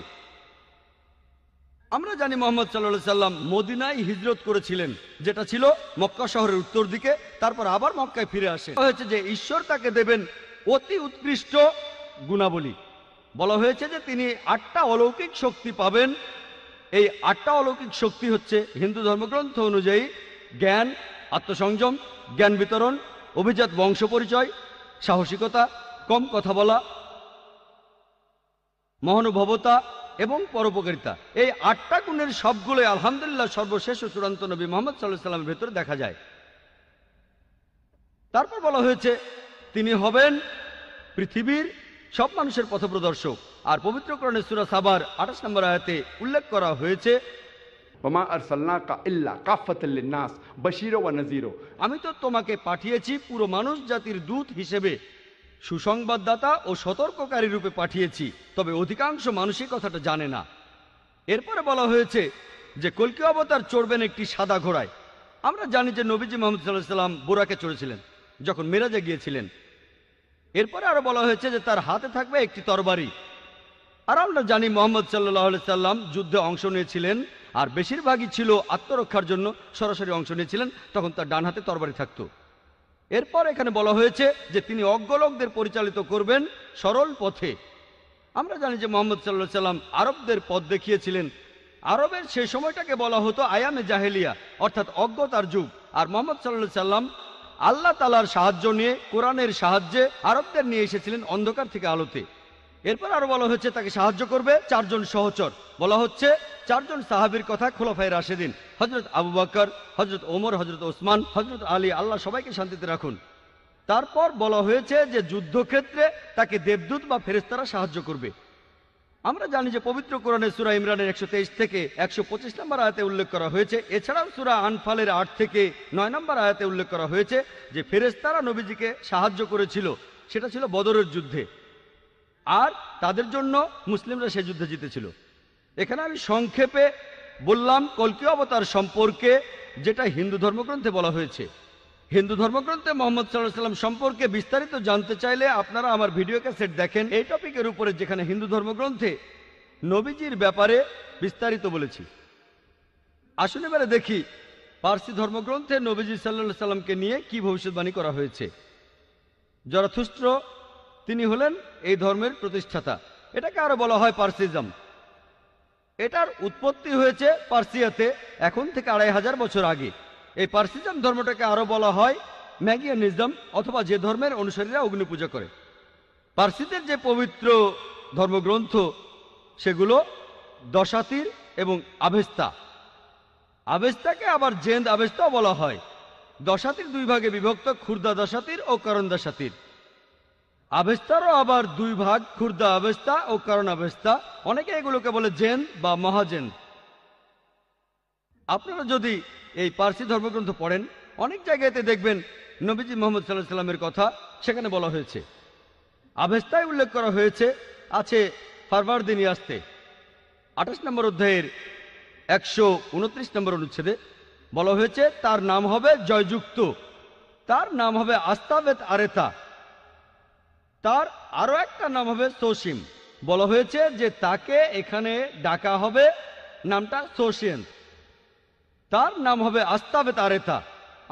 আমরা জানি মুহাম্মদ সাল্লাল্লাহু আলাইহি সাল্লাম মদিনায় হিজরত করেছিলেন, যেটা ছিল মক্কা শহরের উত্তর দিকে। তারপর আবার মক্কায় ফিরে আসেন। হয়েছে যে ঈশ্বর তাকে দেবেন অতি উৎকৃষ্ট গুণাবলী। বলা হয়েছে যে তিনি 8টা অলৌকিক শক্তি পাবেন। এই 8টা অলৌকিক শক্তি হচ্ছে হিন্দু ধর্মগ্রন্থ অনুযায়ী জ্ঞান, আত্মসংযম, জ্ঞান বিতরণ, অভিজাত বংশ পরিচয়, সাহসিকতা, কম কথা বলা, মহানুভবতা এবং পরোপকারিতা। এই 8টা গুণের সবগুলোই আলহামদুলিল্লাহ সর্বশেষ ও চূড়ান্ত নবী মুহাম্মদ সাল্লাল্লাহু আলাইহি সাল্লামের ভেতরে দেখা যায়। তারপর বলা হয়েছে তিনি হবেন পৃথিবীর সব মানুষের পথপ্রদর্শক। আর পবিত্র কোরআনের সূরা সাবার 28 নম্বর আয়াতে উল্লেখ করা হয়েছে, ওমা আরসালনাকা ইল্লা কাফাতাল লিন্নাস বাশীরা ওয়া নাযীরা, আমি তো তোমাকে পাঠিয়েছি পুরো মানুষ জাতির দূত হিসেবে, সুসংবাদদাতা ও সতর্ককারী রূপে পাঠিয়েছি। তবে অধিকাংশ মানুষই কথাটা জানে না। এরপরে বলা হয়েছে যে কল্কি অবতার চড়বেন একটি সাদা ঘোড়ায়। আমরা জানি যে নবীজি মুহাম্মদ সাল্লাল্লাহু আলাইহি সাল্লাম বুরাকে চড়েছিলেন যখন মেরাজে গিয়েছিলেন। এরপরে আরো বলা হয়েছে যে তার হাতে থাকবে একটি তরবারি। আর আমরা জানি মুহাম্মদ সাল্লাল্লাহু আলাইহি সাল্লাম যুদ্ধে অংশ নিয়েছিলেন, আর বেশিরভাগই ছিল আত্মরক্ষার জন্য সরাসরি অংশ নিয়েছিলেন, তখন তার ডান হাতে তরবারি থাকতো। এরপর এখানে বলা হয়েছে যে তিনি অজ্ঞ লোকদের পরিচালিত করবেন সরল পথে। আমরা জানি যে মুহাম্মদ সাল্লাল্লাহু আলাইহি সাল্লাম আরবদের পথ দেখিয়েছিলেন। আরবের সেই সময়টাকে বলা হতো আয়ামে জাহেলিয়া, অর্থাৎ অজ্ঞতার যুগ। আর মুহাম্মদ সাল্লাল্লাহু আলাইহি সাল্লাম আল্লাহ তাআলার সাহায্য নিয়ে, কোরআনের সাহায্যে আরবদের নিয়ে এসেছিলেন অন্ধকার থেকে আলোতে। এরপর আরো বলা হচ্ছে তাকে সাহায্য করবে 4 জন সহচর। বলা হচ্ছে 4 জন সাহাবীর কথা, খোলাফায়ে রাশেদিন, হযরত আবু বকর, হযরত ওমর, হযরত ওসমান, হযরত আলী, আল্লাহ সবাইকে শান্তিতে রাখুন। তারপর বলা হয়েছে যে যুদ্ধক্ষেত্রে তাকে দেবদূত বা ফেরেশতারা সাহায্য করবে। আমরা জানি যে পবিত্র কোরআনের সূরা ইমরানের 123 থেকে 125 নম্বর আয়াতে উল্লেখ করা হয়েছে। এছাড়াও সূরা আনফালের 8 থেকে 9 নম্বর আয়াতে উল্লেখ করা হয়েছে যে ফেরেশতারা নবীজিকে সাহায্য করেছিল, সেটা ছিল বদরের যুদ্ধে। আর তাদের জন্য মুসলিমরা সে যুদ্ধে জিতেছিল। এখানে আমি সংক্ষেপে বললাম কল্কি অবতার সম্পর্কে, যেটা হিন্দু ধর্মগ্রন্থে বলা হয়েছে। হিন্দু ধর্মগ্রন্থে মোহাম্মদ সাল্লাল্লাহু আলাইহি সাল্লাম সম্পর্কে বিস্তারিত জানতে চাইলে আপনারা আমার ভিডিও ক্যাসেট দেখেন এই টপিকের উপরে, যেখানে হিন্দু ধর্মগ্রন্থে নবীজির ব্যাপারে বিস্তারিত বলেছি। আসুন এবারে দেখি পার্সি ধর্মগ্রন্থে নবীজি সাল্লাল্লাহু আলাইহি সাল্লামকে নিয়ে কি ভবিষ্যৎবাণী করা হয়েছে। জরাথুস্ত্র তিনি হলেন এই ধর্মের প্রতিষ্ঠাতা। এটাকে আরো বলা হয় পার্সিজম। এটার উৎপত্তি হয়েছে পার্সিয়াতে এখন থেকে 2500 বছর আগে। এই পার্সিজম ধর্মটাকে আরো বলা হয় ম্যাগিয়ানিজম, অথবা যে ধর্মের অনুসারীরা অগ্নি পূজা করে। পার্সিদের যে পবিত্র ধর্মগ্রন্থ সেগুলো দশাতির এবং আভেস্তা। আভেস্তাকে আবার জেন্দ আভেস্তাও বলা হয়। দশাতির দুই ভাগে বিভক্ত, খুর্দা দশাতির ও করণ দশাতির। আভেস্তারও আবার দুই ভাগ, খুর্দা আভেস্তা ও করণ আভেস্তা। অনেকে এগুলোকে বলে জেন বা মহাজেন। আপনারা যদি এই পার্সি ধর্মগ্রন্থ পড়েন, অনেক জায়গাতে দেখবেন নবীজি মুহাম্মদ সাল্লাল্লাহু আলাইহি সাল্লামের কথা সেখানে বলা হয়েছে। আভেস্তায় উল্লেখ করা হয়েছে আছে ফারভারদিনিয়াস্তে 28 নম্বর অধ্যায়ের 129 নম্বর অনুচ্ছেদে বলা হয়েছে তার নাম হবে জয়যুক্ত, তার নাম হবে আস্তাবেত আরেতা, তার আরো একটা নাম হবে সোসিম। বলা হয়েছে যে তাকে এখানে ডাকা হবে নামটা সোসিয়েন, তার নাম হবে আস্তাবেত আরেতা।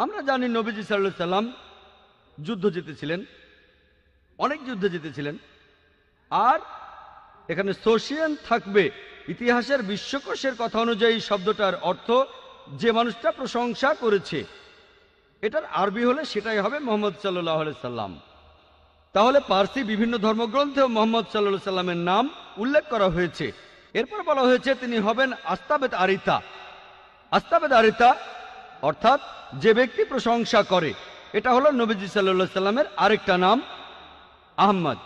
আমরা জানি নবীজি সাল্লাল্লাহু আলাইহি সাল্লাম যুদ্ধ জিতেছিলেন, অনেক যুদ্ধ জিতেছিলেন। আর এখানে সোসিয়েন থাকবে। ইতিহাসের বিশ্বকোষের কথা অনুযায়ী শব্দটার অর্থ যে মানুষটা প্রশংসা করেছে। এটার আরবি হলে সেটাই হবে মুহাম্মদ সাল্লাল্লাহু আলাইহি সাল্লাম। তাহলে পার্সি বিভিন্ন ধর্মগ্রন্থেও মুহাম্মদ সাল্লাল্লাহু আলাইহি সাল্লামের নাম উল্লেখ করা হয়েছে। এরপর বলা হয়েছে তিনি হবেন আস্তাবেত আরিতা। আস্তাবেত আরিতা অর্থাৎ যে ব্যক্তি প্রশংসা করে। এটা হলো নবীজি সাল্লাল্লাহু আলাইহি সাল্লামের আরেকটা নাম আহমদ।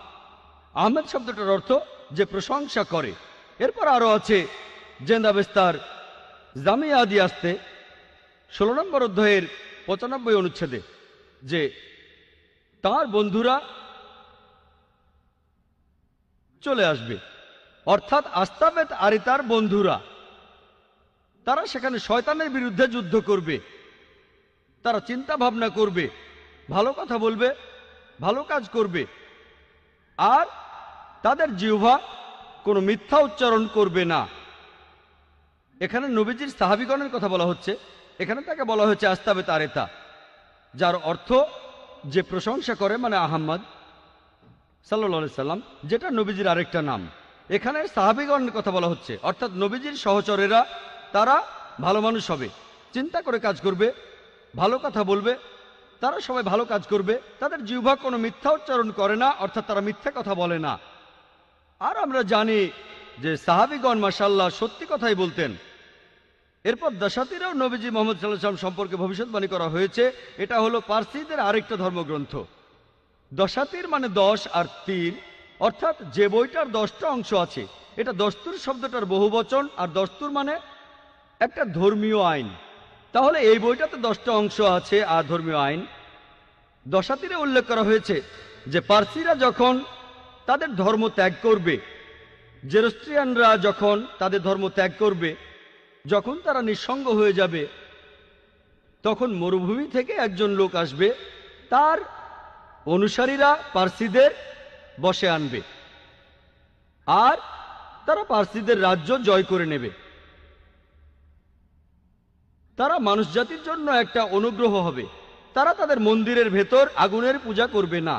আহমদ শব্দটার অর্থ যে প্রশংসা করে। এরপর আরো আছে জেন্দাবেস্তার জামিয়াদি আসতে 16 নম্বর অধ্যায়ের 95 অনুচ্ছেদে যে তার বন্ধুরা চলে আসবে, অর্থাৎ আস্তাবেত আরিতার বন্ধুরা। তারা সেখানে শয়তানের বিরুদ্ধে যুদ্ধ করবে, তারা চিন্তা ভাবনা করবে, ভালো কথা বলবে, ভালো কাজ করবে, আর তাদের জিহ্বা কোনো মিথ্যা উচ্চারণ করবে না। এখানে নবীজির সাহাবীগণের কথা বলা হচ্ছে। এখানে তাকে বলা হয়েছে আস্তাবেত আরেতা, যার অর্থ যে প্রশংসা করে, মানে আহমদ সাল্লাল্লাহু আলাইহি সাল্লাম, যেটা নবীজির আরেকটা নাম। এখানে সাহাবীগণের কথা বলা হচ্ছে, অর্থাৎ নবীজির সহচরেরা। তারা ভালো মানুষ হবে, চিন্তা করে কাজ করবে, ভালো কথা বলবে, তারা সবাই ভালো কাজ করবে, তাদের জিহ্বা কোনো মিথ্যা উচ্চারণ করে না, অর্থাৎ তারা মিথ্যা কথা বলে না। আর আমরা জানি যে সাহাবীগণ মাশাআল্লাহ সত্যি কথাই বলতেন। এরপর দশাতিরেও নবীজি মুহাম্মদ সাল্লাল্লাহু আলাইহি ওয়াসাল্লাম সম্পর্কে ভবিষ্যৎবাণী করা হয়েছে। এটা হলো পার্সিদের আরেকটা ধর্মগ্রন্থ। দশাতির মানে 10 আর তীর, অর্থাৎ যে বইটার 10টা অংশ আছে। এটা দস্তুর শব্দটার বহুবচন, আর দস্তুর মানে একটা ধর্মীয় আইন। তাহলে এই বইটাতে 10টা অংশ আছে আর ধর্মীয় আইন। দশাতিরে উল্লেখ করা হয়েছে যে পার্সিরা যখন তাদের ধর্ম ত্যাগ করবে, জেরস্ট্রিয়ানরা যখন তাদের ধর্ম ত্যাগ করবে, যখন তারা নিঃসঙ্গ হয়ে যাবে, তখন মরুভূমি থেকে একজন লোক আসবে, তার অনুসারীরা পার্সিদের বশে আনবে, আর তারা পার্সিদের রাজ্য জয় করে নেবে। তারা মানুষ জাতির জন্য একটা অনুগ্রহ হবে। তারা তাদের মন্দিরের ভেতর আগুনের পূজা করবে না,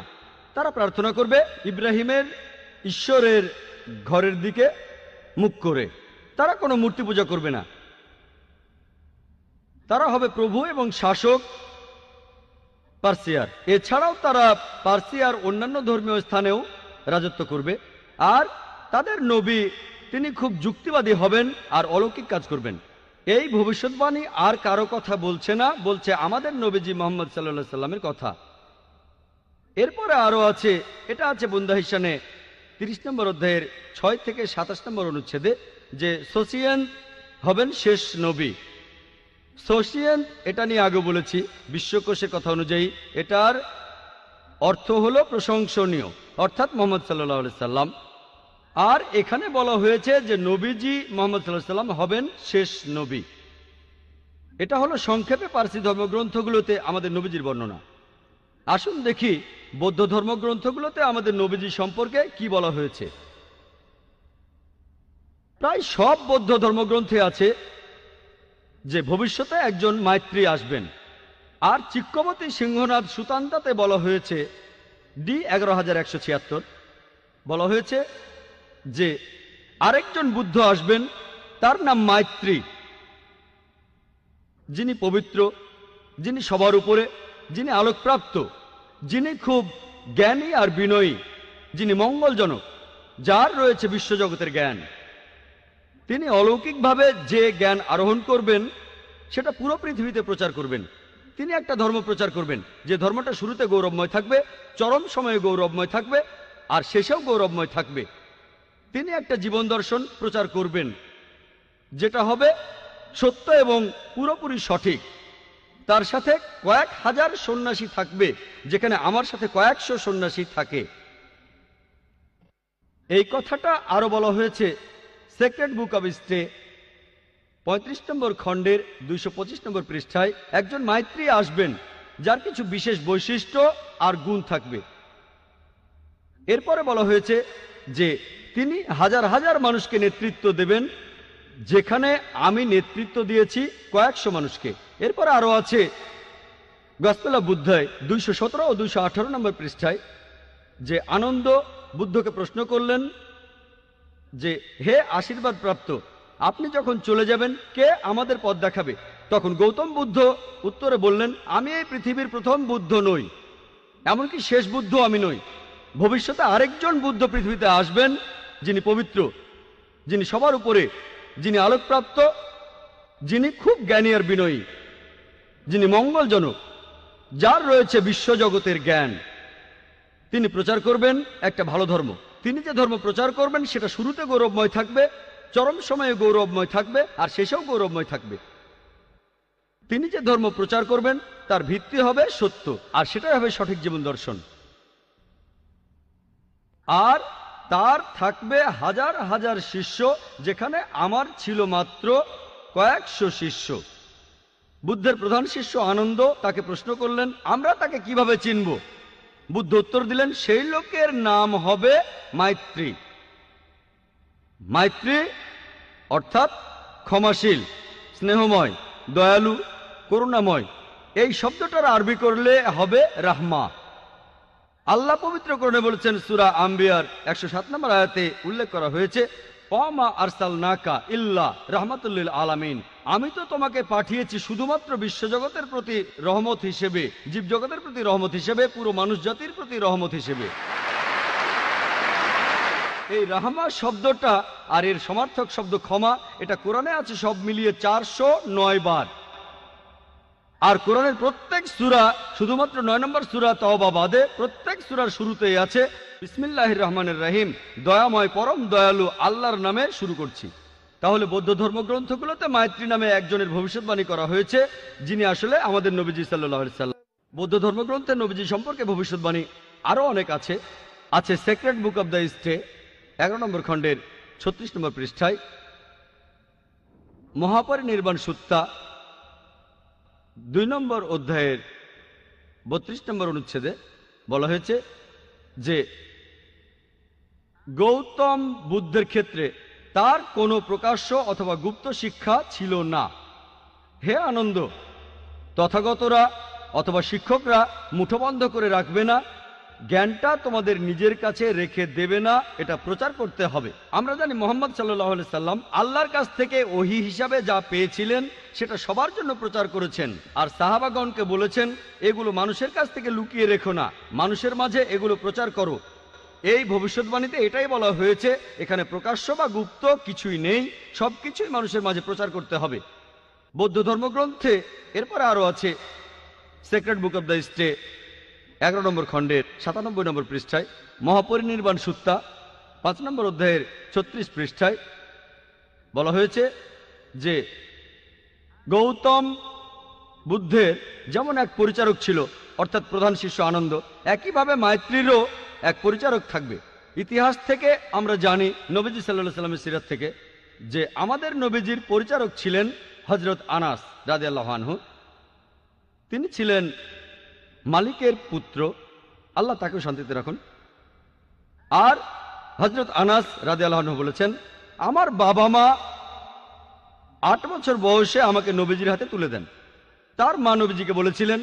তারা প্রার্থনা করবে ইব্রাহিমের ঈশ্বরের ঘরের দিকে মুখ করে। তারা কোনো মূর্তি পূজা করবে না। তারা হবে প্রভু এবং শাসক পার্সিয়ার। এছাড়াও তারা পার্সিয়ার অন্যান্য ধর্মীয় স্থানেও রাজত্ব করবে। আর তাদের নবী তিনি খুব যুক্তিবাদী হবেন আর অলৌকিক কাজ করবেন। এই ভবিষ্যৎবাণী আর কারো কথা বলছে না, বলছে আমাদের নবীজি মুহাম্মদ সাল্লাল্লাহু আলাইহি সাল্লামের কথা। এরপরে আরো আছে, এটা আছে বুন্দাহিসানে 30 নম্বর অধ্যায়ের 6 থেকে 27 নম্বর অনুচ্ছেদে যে সোসিয়েন হবেন শেষ নবী। সোসিয়েন এটা নিয়ে আগে বলেছি। বিশ্বকোষের কথা অনুযায়ী এটার অর্থ হলো প্রশংসনীয়, অর্থাৎ মুহাম্মদ সাল্লাল্লাহু আলাইহি সাল্লাম। আর এখানে বলা হয়েছে যে নবীজি মুহাম্মদ সাল্লাল্লাহু আলাইহি সাল্লাম হবেন শেষ নবী। এটা হলো সংক্ষেপে পার্সি ধর্মগ্রন্থগুলোতে আমাদের নবীজির বর্ণনা। আসুন দেখি বৌদ্ধ ধর্মগ্রন্থগুলোতে আমাদের নবীজি সম্পর্কে কি বলা হয়েছে। প্রায় সব বৌদ্ধ ধর্মগ্রন্থে আছে যে ভবিষ্যতে একজন মাইত্রী আসবেন। আর চিক্কবতী সিংহনাথ সুতান্তাতে বলা হয়েছে ডি 1176 বলা হয়েছে যে আরেকজন বুদ্ধ আসবেন, তার নাম মাইত্রী, যিনি পবিত্র, যিনি সবার উপরে, যিনি আলোকপ্রাপ্ত, যিনি খুব জ্ঞানী আর বিনয়ী, যিনি মঙ্গলজনক, যার রয়েছে বিশ্বজগতের জ্ঞান। তিনি অলৌকিকভাবে যে জ্ঞান আরোহণ করবেন সেটা পুরো পৃথিবীতে প্রচার করবেন। তিনি একটা ধর্ম প্রচার করবেন যে ধর্মটা শুরুতে গৌরবময় থাকবে, চরম সময়ে গৌরবময় থাকবে, আর শেষেও গৌরবময় থাকবে। তিনি একটা জীবন দর্শন প্রচার করবেন যেটা হবে সত্য এবং পুরোপুরি সঠিক। তার সাথে কয়েক হাজার সন্ন্যাসী থাকবে, যেখানে আমার সাথে কয়েকশো সন্ন্যাসী থাকে। এই কথাটা আরো বলা হয়েছে সেক্রেড বুক অব স্টে 35 নম্বর খণ্ডের 225 নম্বর পৃষ্ঠায়। একজন মাইত্রী আসবেন যার কিছু বিশেষ বৈশিষ্ট্য আর গুণ থাকবে। এরপরে বলা হয়েছে যে তিনি হাজার হাজার মানুষকে নেতৃত্ব দেবেন, যেখানে আমি নেতৃত্ব দিয়েছি কয়েকশো মানুষকে। এরপরে আরো আছে গসপেল অফ বুদ্ধায় 217 ও 218 নম্বর পৃষ্ঠায় যে আনন্দ বুদ্ধকে প্রশ্ন করলেন যে হে আশীর্বাদ প্রাপ্ত, আপনি যখন চলে যাবেন কে আমাদের পথ দেখাবে? তখন গৌতম বুদ্ধ উত্তরে বললেন, আমি এই পৃথিবীর প্রথম বুদ্ধ নই, এমনকি শেষ বুদ্ধ আমি নই। ভবিষ্যতে আরেকজন বুদ্ধ পৃথিবীতে আসবেন, যিনি পবিত্র, যিনি সবার উপরে, যিনি আলোকপ্রাপ্ত, যিনি খুব জ্ঞানী আর বিনয়ী, যিনি মঙ্গলজনক, যার রয়েছে বিশ্বজগতের জ্ঞান। তিনি প্রচার করবেন একটা ভালো ধর্ম। তিনি যে ধর্ম প্রচার করবেন সেটা শুরুতে গৌরবময় থাকবে, চরম সময়ে গৌরবময় থাকবে, আর শেষেও গৌরবময় থাকবে। তিনি যে ধর্ম প্রচার করবেন তার ভিত্তি হবে সত্য, আর সেটাই হবে সঠিক জীবন দর্শন। আর তার থাকবে হাজার হাজার শিষ্য, যেখানে আমার ছিল মাত্র কয়েকশো শিষ্য। বুদ্ধের প্রধান শিষ্য আনন্দ তাকে প্রশ্ন করলেন, আমরা তাকে কিভাবে চিনব? বুদ্ধ উত্তর দিলেন, সেই লোকের নাম হবে মাইত্রী। মাইত্রী অর্থাৎ ক্ষমাশীল, স্নেহময়, দয়ালু, করুণাময়। এই শব্দটার আরবি করলে হবে রাহমা। আল্লাহ পবিত্র কোরআনে বলেছেন, সূরা আম্বিয়ার 107 নম্বর আয়াতে উল্লেখ করা হয়েছে, ওয়ামা আরসালনাকা ইল্লা রাহমাতুল লিল আলামিন, আমি তো তোমাকে পাঠিয়েছি শুধুমাত্র বিশ্বজগতের প্রতি রহমত হিসেবে, জীবজগতের প্রতি রহমত হিসেবে, পুরো মানুষ জাতির প্রতি রহমত হিসেবে। এই রাহমা শব্দটা আর এর সমার্থক শব্দ ক্ষমা, এটা কোরআনে আছে সব মিলিয়ে 409 বার। আর কোরআনের প্রত্যেক সূরা, শুধুমাত্র 9 নম্বর সূরা তাওবা বাদে প্রত্যেক সূরার শুরুতেই আছে বিসমিল্লাহির রহমানির রহিম, দয়াময় পরম দয়ালু আল্লাহর নামে শুরু করছি। তাহলে বৌদ্ধ ধর্মগ্রন্থগুলোতে মাইত্রী নামে একজনের ভবিষ্যৎবাণী করা হয়েছে, যিনি আসলে আমাদের নবীজি সাল্লাল্লাহু আলাইহি সাল্লাম। বৌদ্ধ ধর্মগ্রন্থে নবীজি সম্পর্কে ভবিষ্যৎবাণী আরো অনেক আছে। Sacred book of the stay 11 নম্বর খণ্ডের 36 নম্বর পৃষ্ঠায়, মহাপরিনির্বাণ সুত্তা 2 নম্বর অধ্যায়ের 32 নম্বর অনুচ্ছেদে বলা হয়েছে যে গৌতম বুদ্ধের ক্ষেত্রে তার কোনো প্রকাশ্য অথবা গুপ্ত শিক্ষা ছিল না। হে আনন্দ, তথাগতরা অথবা শিক্ষকরা মুঠোবন্ধ করে রাখবে না, জ্ঞানটা তোমাদের নিজের কাছে রেখে দেবে না, এটা প্রচার করতে হবে। আমরা জানি মুহাম্মদ সাল্লাল্লাহু আলাইহি সাল্লাম আল্লাহর কাছ থেকে ওহী হিসাবে যা পেয়েছিলেন সেটা সবার জন্য প্রচার করেছেন, আর সাহাবাগণকে বলেছেন এগুলো মানুষের কাছ থেকে লুকিয়ে রেখো না, মানুষের মাঝে এগুলো প্রচার করো। এই ভবিষ্যৎবাণীতে এটাই বলা হয়েছে, এখানে প্রকাশ্য বা গুপ্ত কিছুই নেই, সবকিছুই মানুষের মাঝে প্রচার করতে হবে। বৌদ্ধ ধর্মগ্রন্থে এরপরে আরো আছে sacred book of the stay 11 নম্বর খণ্ডের 97 নম্বর পৃষ্ঠায়, মহাপরিনির্বাণ সুত্তা 5 নম্বর অধ্যায়ের 36 পৃষ্ঠায় বলা হয়েছে যে গৌতম বুদ্ধের যেমন এক পরিচারক ছিল, অর্থাৎ প্রধান শিষ্য আনন্দ, একইভাবে মাইত্রীরও এক পরিচারক থাকবে। ইতিহাস থেকে আমরা জানি, নবীজি সাল্লাল্লাহু আলাইহি সাল্লামের সিরাত থেকে, যে আমাদের নবীজির পরিচারক ছিলেন হযরত আনাস রাদিয়াল্লাহু আনহু। তিনি ছিলেন মালিকের পুত্র, আল্লাহ তাকে শান্তিতে রাখুন। আর হযরত আনাস রাদিয়াল্লাহু আনহু বলেছেন, আমার বাবা মা 8 বছর বয়সে আমাকে নবীজির হাতে তুলে দেন। তার মা নবীজিকে বলেছিলেন,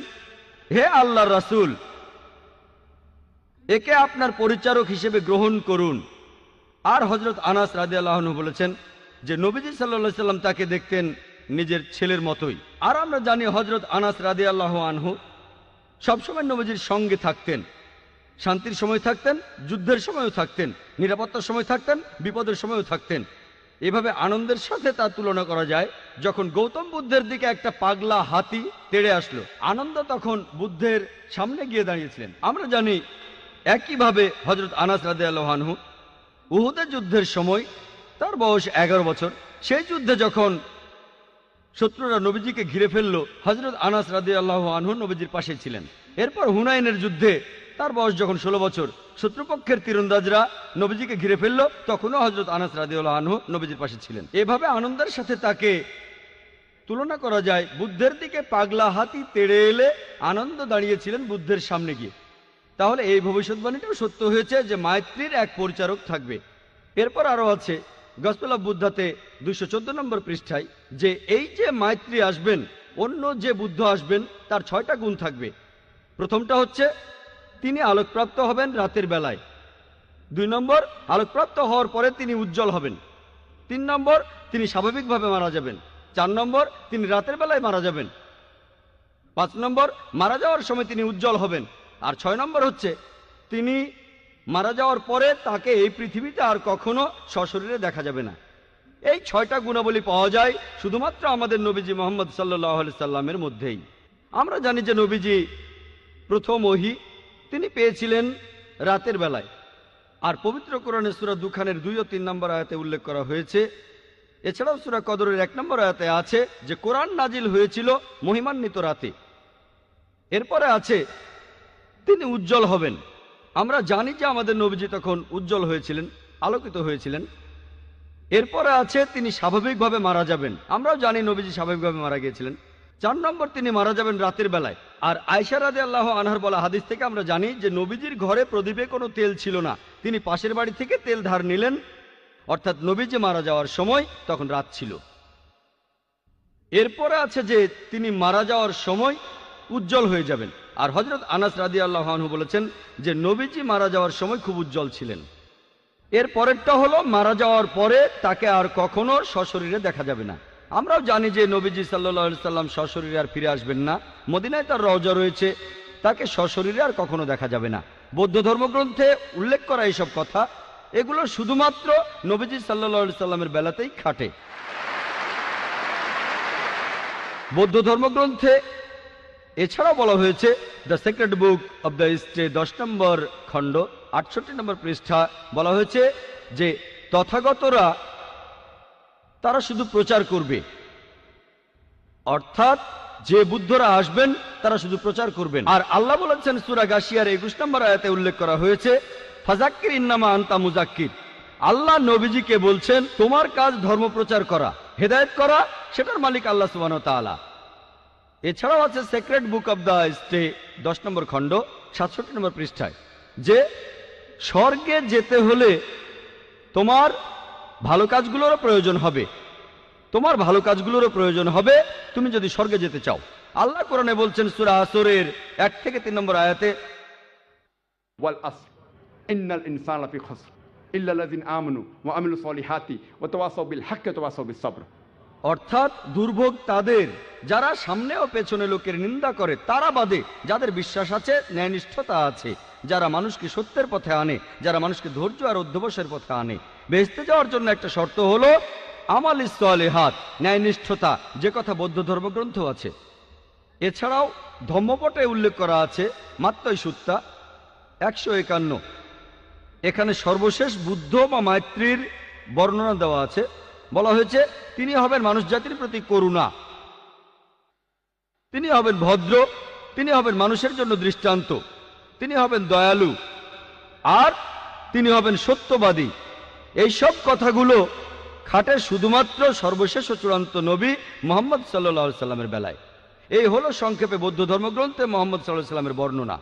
হে আল্লাহর রাসূল, একে আপনার পরিচারক হিসেবে গ্রহণ করুন। আর হযরত আনাস রাদিয়াল্লাহু আনহু বলেছেন যে নবীজি সাল্লাল্লাহু আলাইহি সাল্লাম তাকে দেখতেন নিজের ছেলের মতোই। আর আমরা জানি হযরত আনাস রাদিয়াল্লাহু আনহু সবসময় নবীজির সঙ্গে থাকতেন, শান্তির সময় থাকতেন, যুদ্ধের সময়ও থাকতেন, নিরাপত্তার সময় থাকতেন, বিপদের সময়ও থাকতেন। এভাবে আনন্দের সাথে তার তুলনা করা যায়। যখন গৌতম বুদ্ধের দিকে একটা পাগলা হাতি তেড়ে আসলো, আনন্দ তখন বুদ্ধের সামনে গিয়ে দাঁড়িয়েছিলেন। আমরা জানি একইভাবে হযরত আনাস রাদিয়াল্লাহু আনহু উহুদের যুদ্ধের সময়, তার বয়স 11 বছর, সেই যুদ্ধে যখন শত্রুরা নবীজিকে ঘিরে ফেললো, হযরত আনাস রাদিয়াল্লাহু আনহু নবীজির পাশে ছিলেন। এরপর হুনাইনের যুদ্ধে তার বয়স যখন 16 বছর, শত্রুপক্ষের তীরন্দাজরা নবীজিকে ঘিরে ফেললো, তখনও হযরত আনাস রাদিয়াল্লাহু আনহু নবীজির পাশে ছিলেন। এভাবে আনন্দের সাথে তাকে তুলনা করা যায়। বুদ্ধের দিকে পাগলা হাতি তেড়ে এলে আনন্দ দাঁড়িয়েছিলেন বুদ্ধের সামনে গিয়ে। তাহলে এই ভবিষ্যৎবাণীটাও সত্য হয়েছে যে মাইত্রীর এক পরিচারক থাকবে। এরপর আরো আছে গসপেল অফ বুদ্ধাতে 214 নম্বর পৃষ্ঠায় যে এই যে মাইত্রী আসবেন, অন্য যে বুদ্ধ আসবেন, তার 6টা গুণ থাকবে। প্রথমটা হচ্ছে তিনি আলোকপ্রাপ্ত হবেন রাতের বেলায়। 2 নম্বর, আলোকপ্রাপ্ত হওয়ার পরে তিনি উজ্জ্বল হবেন। 3 নম্বর, তিনি স্বাভাবিকভাবে মারা যাবেন। 4 নম্বর, তিনি রাতের বেলায় মারা যাবেন। 5 নম্বর, মারা যাওয়ার সময় তিনি উজ্জ্বল হবেন। আর 6 নম্বর হচ্ছে তিনি মারা যাওয়ার পরে তাকে এই পৃথিবীতে আর কখনো সশরীরে দেখা যাবে না। এই 6টা গুণাবলী পাওয়া যায় শুধুমাত্র আমাদের নবীজি মুহাম্মদ সাল্লাল্লাহু আলাইহি সাল্লামের মধ্যেই। আমরা জানি যে নবীজি প্রথম ওহী তিনি পেয়েছিলেন রাতের বেলায়। আর পবিত্র কোরআনে সূরা দুখানের 2 ও 3 নম্বর আয়াতে উল্লেখ করা হয়েছে। এছাড়াও সূরা কদরের 1 নম্বর আয়াতে আছে যে কোরআন নাজিল হয়েছিল মহিমান্বিত রাতে। এরপরে আছে তিনি উজ্জ্বল হবেন। আমরা জানি যে আমাদের নবীজি তখন উজ্জ্বল হয়েছিলেন, আলোকিত হয়েছিলেন। এরপরে আছে তিনি স্বাভাবিকভাবে মারা যাবেন। আমরাও জানি নবীজি স্বাভাবিকভাবে মারা গিয়েছিলেন। 4 নম্বর, তিনি মারা যাবেন রাতের বেলায়। আর আয়েশা রাদিয়াল্লাহু আনহার বলা হাদিস থেকে আমরা জানি যে নবীজির ঘরে প্রদীপে কোনো তেল ছিল না, তিনি পাশের বাড়ি থেকে তেল ধার নিলেন। অর্থাৎ নবীজি মারা যাওয়ার সময় তখন রাত ছিল। এরপরে আছে যে তিনি মারা যাওয়ার সময় উজ্জ্বল হয়ে যাবেন। আর হযরত আনাস রাদিয়াল্লাহু আনহু বলেছেন যে নবীজি মারা যাওয়ার সময় খুব উজ্জ্বল ছিলেন। এর পরেরটা হলো মারা যাওয়ার পরে তাকে আর কখনো সশরীরে দেখা যাবে না। আমরাও জানি যে নবীজি সাল্লাল্লাহু আলাইহি সাল্লাম সশরীরে আর ফিরে আসবেন না। মদিনায় তার রওজা রয়েছে, তাকে সশরীরে আর কখনো দেখা যাবে না। বৌদ্ধ ধর্মগ্রন্থে উল্লেখ করা এইসব কথা, এগুলো শুধুমাত্র নবীজি সাল্লাল্লাহু আলাইহি সাল্লামের বেলাতেই খাটে। বৌদ্ধ ধর্মগ্রন্থে এছাড়াও বলা হয়েছে, the secret book of the ইস্টে 10 নম্বর খণ্ড 68 নম্বর পৃষ্ঠা বলা হয়েছে যে তথাগতরা তারা শুধু প্রচার করবে। অর্থাৎ যে বুদ্ধরা আসবেন তারা শুধু প্রচার করবেন। আর আল্লাহ বলেছেন সূরা গাশিয়ার 21 নম্বর আয়াতে উল্লেখ করা হয়েছে, ফাযাক্কির ইন্নামা আনতা মুযাক্কির। আল্লাহ নবীজিকে বলছেন তোমার কাজ ধর্ম প্রচার করা, হেদায়েত করা, সেটার মালিক আল্লাহ সুবহানাহু ওয়া তাআলা। এছাড়াও আছে secret book of the stay 10 নম্বর খণ্ড 67 নম্বর পৃষ্ঠায় যে স্বর্গে যেতে হলে তোমার ভালো কাজগুলোরও প্রয়োজন হবে, তোমার ভালো কাজগুলোরও প্রয়োজন হবে তুমি যদি স্বর্গে যেতে চাও। আল্লাহ কোরআনে বলছেন সূরা আসরের 1 থেকে 3 নম্বর আয়াতে, ওয়াল আসর ইন্নাল ইনসানা লাফি খুসর ইল্লাল্লাযিনা আমানু ওয়া আমিলুস সলিহাতি ওয়া তাওয়াসাউ বিল হাক্কি ওয়া তাওয়াসাউ বিস সবর। অর্থাৎ দুর্ভোগ তাদের যারা সামনে ও পেছনে লোকের নিন্দা করে, তারা বাদে যাদের বিশ্বাস আছে, ন্যায়নিষ্ঠতা আছে, যারা মানুষকে সত্যের পথে আনে, যারা মানুষকে ধৈর্য আর অধ্যবসায়ের পথে আনে। বেহেশতে যাওয়ার জন্য একটা শর্ত হলো আমালিস সলিহাত, ন্যায়নিষ্ঠতা, যে কথা বৌদ্ধ ধর্মগ্রন্থ আছে। এছাড়াও ধম্মপটে উল্লেখ করা আছে মাত্তই সুত্তা 151। এখানে সর্বশেষ বুদ্ধ বা মাইত্রীর বর্ণনা দেওয়া আছে। বলা হয়েছে তিনি হবেন মানুষ জাতির প্রতি করুণা, তিনি হবেন ভদ্র, তিনি হবেন মানুষের জন্য দৃষ্টান্ত, তিনি হবেন দয়ালু, আর তিনি হবেন সত্যবাদী। এই সব কথাগুলো খাটে শুধুমাত্র সর্বশেষ ও চূড়ান্ত নবী মুহাম্মদ সাল্লাল্লাহু আলাইহি সাল্লামের বেলায়। এই হলো সংক্ষেপে বৌদ্ধ ধর্মগ্রন্থে মুহাম্মদ সাল্লাল্লাহু আলাইহি সাল্লামের বর্ণনা।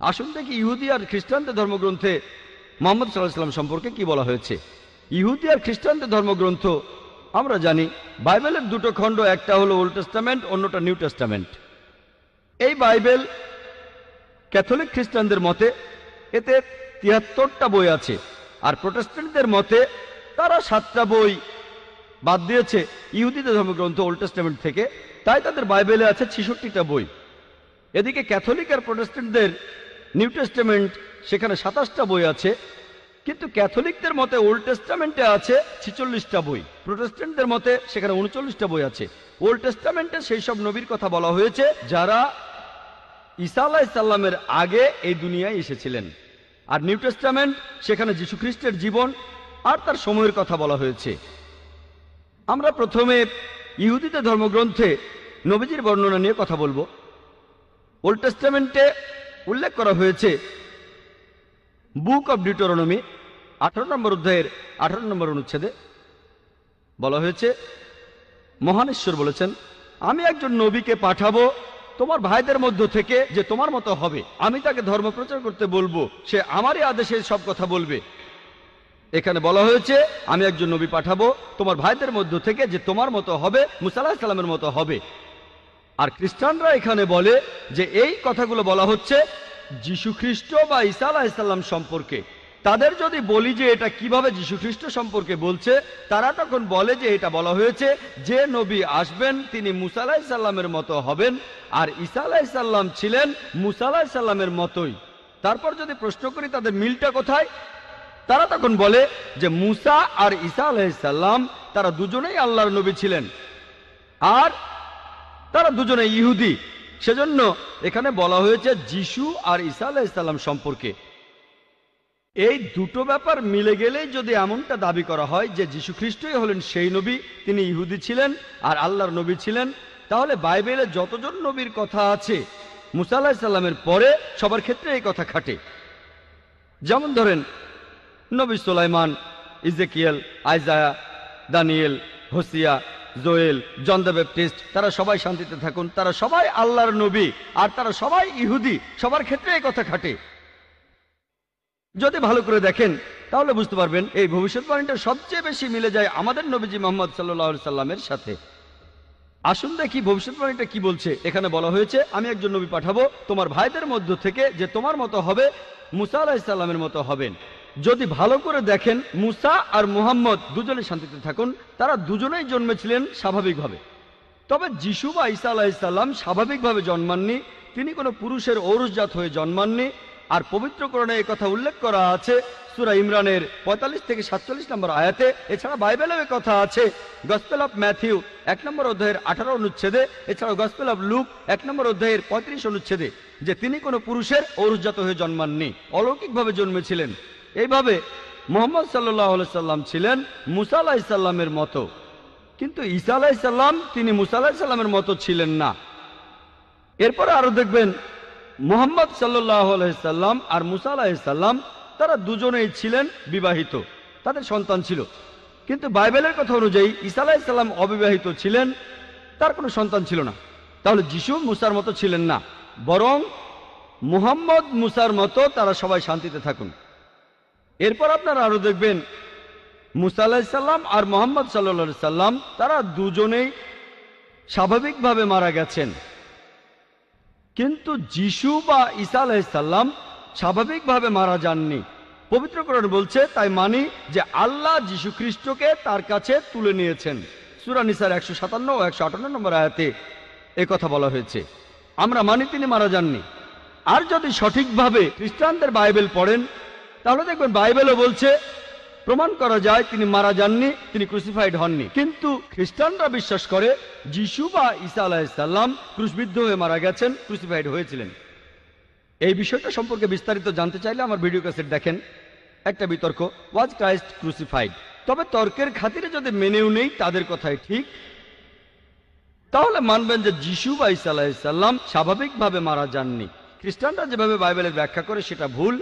আসুন দেখি ইহুদি আর খ্রিস্টানদের ধর্মগ্রন্থে মুহাম্মদ সাল্লাল্লাহু আলাইহি সাল্লাম সম্পর্কে কি বলা হয়েছে। ইহুদি আর খ্রিস্টানদের ধর্মগ্রন্থ আমরা জানি বাইবেলের দুটো খণ্ড, একটা হলো ওল্ড টেস্টামেন্ট, অন্যটা নিউ টেস্টামেন্ট। এই বাইবেল ক্যাথলিক খ্রিস্টানদের মতে এতে ৭৩টা বই আছে, আর প্রোটেস্ট্যান্টদের মতে তারা 7টা বই বাদ দিয়েছে ইহুদিদের ধর্মগ্রন্থ ওল্ড টেস্টামেন্ট থেকে, তাই তাদের বাইবেলে আছে ৬৬টা বই। এদিকে ক্যাথলিক আর প্রোটেস্ট্যান্টদের নিউ টেস্টামেন্ট, সেখানে ২৭টা বই আছে, কিন্তু ক্যাথলিকদের মতে ওল্ড টেস্টামেন্টে আছে ৪৬টা বই, প্রোটেস্ট্যান্টদের মতে সেখানে ৩৯টা বই আছে। ওল্ড টেস্টামেন্টে সেই সব নবীর কথা বলা হয়েছে যারা ঈসা আলাইহিস সালামের আগে এই দুনিয়ায় এসেছিলেন, আর নিউ টেস্টামেন্ট সেখানে যীশু খ্রিস্টের জীবন আর তার সময়ের কথা বলা হয়েছে। আমরা প্রথমে ইহুদিদের ধর্মগ্রন্থে নবীজির বর্ণনা নিয়ে কথা বলবো। ওল্ড টেস্টামেন্টে উল্লেখ করা হয়েছে বুক অব ডিউটেরোনমি 18 নম্বর অধ্যায়ের 18 নম্বর অনুচ্ছেদে বলা হয়েছে, মহান ঈশ্বর বলেছেন, আমি একজন নবীকে পাঠাবো তোমার ভাইদের মধ্য থেকে যে তোমার মতো হবে, আমি তাকে ধর্ম প্রচার করতে বলবো, সে আমারই আদেশে সব কথা বলবে। এখানে বলা হয়েছে আমি একজন নবী পাঠাবো তোমার ভাইদের মধ্য থেকে যে তোমার মতো হবে, মুসা আলাইহিস সালামের মতো হবে। আর খ্রিস্টানরা এখানে বলে যে এই কথাগুলো বলা হচ্ছে যীশু খ্রিস্ট বা ঈসা আলাইহিস সালাম সম্পর্কে। তাদের যদি বলি যে এটা কিভাবে যীশু খ্রিস্ট সম্পর্কে বলছে, তারা তখন বলে যে এটা বলা হয়েছে যে নবী আসবেন তিনি মুসা আলাইহিস সালামের মতো হবেন, আর ঈসা আলাইহিস সালাম ছিলেন মুসা আলাইহিস সালামের মতোই। তারপর যদি প্রশ্ন করি তাদের মিলটা কোথায়, তারা তখন বলে যে মুসা আর ঈসা আলাইহিস সালাম তারা দুজনেই আল্লাহর নবী ছিলেন, আর তারা দুজনে ইহুদি। সেজন্য এখানে বলা হয়েছে যিশু আর ঈসা আলাইহিস সালাম সম্পর্কে। এই দুটো ব্যাপার মিলে গেলেই যদি এমনটা দাবি করা হয় যে যীশু খ্রিস্টই হলেন সেই নবী, তিনি ইহুদি ছিলেন আর আল্লাহর নবী ছিলেন, তাহলে বাইবেলে যতজন নবীর কথা আছে মুসা আলাইহিস সালামের পরে সবার ক্ষেত্রে এই কথা খাটে। যেমন ধরেন নবী সুলাইমান, Ezekiel, Isaiah, Daniel, Hosea, Joel, John the Baptist, তারা সবাই শান্তিতে থাকুন, তারা সবাই আল্লাহর নবী আর তারা সবাই ইহুদি, সবার ক্ষেত্রে এই কথা খাটে। যদি ভালো করে দেখেন তাহলে বুঝতে পারবেন এই ভবিষ্যৎবাণীটা সবচেয়ে বেশি মিলে যায় আমাদের নবীজি মুহাম্মদ সাল্লাল্লাহু আলাইহি সাল্লামের সাথে। আসুন দেখি ভবিষ্যৎবাণীটা কি বলছে। এখানে বলা হয়েছে আমি একজন নবী পাঠাবো তোমার ভাইদের মধ্য থেকে যে তোমার মতো হবে, মুসা আলাইহিস সালামের মতো হবেন। যদি ভালো করে দেখেন মুসা আর মুহাম্মদ দুজনে শান্তিতে থাকুন, তারা দুজনেই জন্মেছিলেন স্বাভাবিকভাবে। তবে যিশু বা ঈসা আলাইহিস সালাম স্বাভাবিকভাবে জন্মাননি, তিনি কোনো পুরুষের ঔরসজাত হয়ে জন্মাননি। আর পবিত্র কোরআনে এই কথা উল্লেখ করা আছে সূরা ইমরানের 45 থেকে 47 নম্বর আয়াতে। এছাড়া বাইবেলেও এই কথা আছে গসপেল অফ ম্যাথিউ 1 নম্বর অধ্যায়ের 18 অনুচ্ছেদে, এছাড়াও গসপেল অফ লুক 1 নম্বর অধ্যায়ের 35 অনুচ্ছেদে, যে তিনি কোনো পুরুষের ঔরসজাত হয়ে জন্মাননি, অলৌকিকভাবে জন্মেছিলেন। এইভাবে মুহাম্মদ সাল্লাল্লাহু আলাইহি সাল্লাম ছিলেন মুসা আলাইহিস সালামের মতো, কিন্তু ঈসা আলাইহিস সালাম তিনি মুসা আলাইহিস সালামের মতো ছিলেন না। এরপরে আরো দেখবেন মুহাম্মদ সাল্লাল্লাহু আলাইহি সাল্লাম আর মুসা আলাইহিস সালাম তারা দুজনেই ছিলেন বিবাহিত, তাদের সন্তান ছিল। কিন্তু বাইবেলের কথা অনুযায়ী ঈসা আলাইহিস সালাম অবিবাহিত ছিলেন, তার কোনো সন্তান ছিল না। তাহলে যিশু মুসার মতো ছিলেন না, বরং মুহাম্মদ মুসার মতো। তারা সবাই শান্তিতে থাকুন। এরপর আপনারা আরো দেখবেন মুসা আলাইহিস সালাম আর মুহাম্মদ সাল্লাল্লাহু আলাইহি সাল্লাম তারা দুজনেই স্বাভাবিকভাবে মারা গেছেন, কিন্তু যিশু বা ঈসা আলাইহিস সালাম স্বাভাবিকভাবে মারা যাননি। পবিত্র কোরআন বলছে তাই মানি যে আল্লাহ যিশু খ্রিস্টকে তার কাছে তুলে নিয়েছেন। সূরা নিসার 157 ও 158 নম্বর আয়াতে কথা বলা হয়েছে। আমরা মানি তিনি মারা যাননি। আর যদি সঠিকভাবে খ্রিস্টানদের বাইবেল পড়েন তাহলে দেখবেন বাইবেলও বলছে প্রমাণ করা যায় তিনি মারা যাননি, তিনি ক্রুসিফাইড হননি। কিন্তু খ্রিস্টানরা বিশ্বাস করে যিশু বা ঈসা আলাইহিস সালাম ক্রুশবিদ্ধ হয়ে মারা গেছেন, ক্রুসিফাইড হয়েছিলেন। এই বিষয়টা সম্পর্কে বিস্তারিত জানতে চাইলে আমার ভিডিও ক্যাসেট দেখেন, একটা বিতর্ক, ওয়াজ ক্রাইস্ট ক্রুসিফাইড। তবে তর্কের খাতিরে যদি মেনেও নেই তাদের কথাই ঠিক, তাহলে মানবেন যে যিশু বা ঈসা আলাইহিস সালাম স্বাভাবিকভাবে মারা যাননি। খ্রিস্টানরা যেভাবে বাইবেলের ব্যাখ্যা করে সেটা ভুল।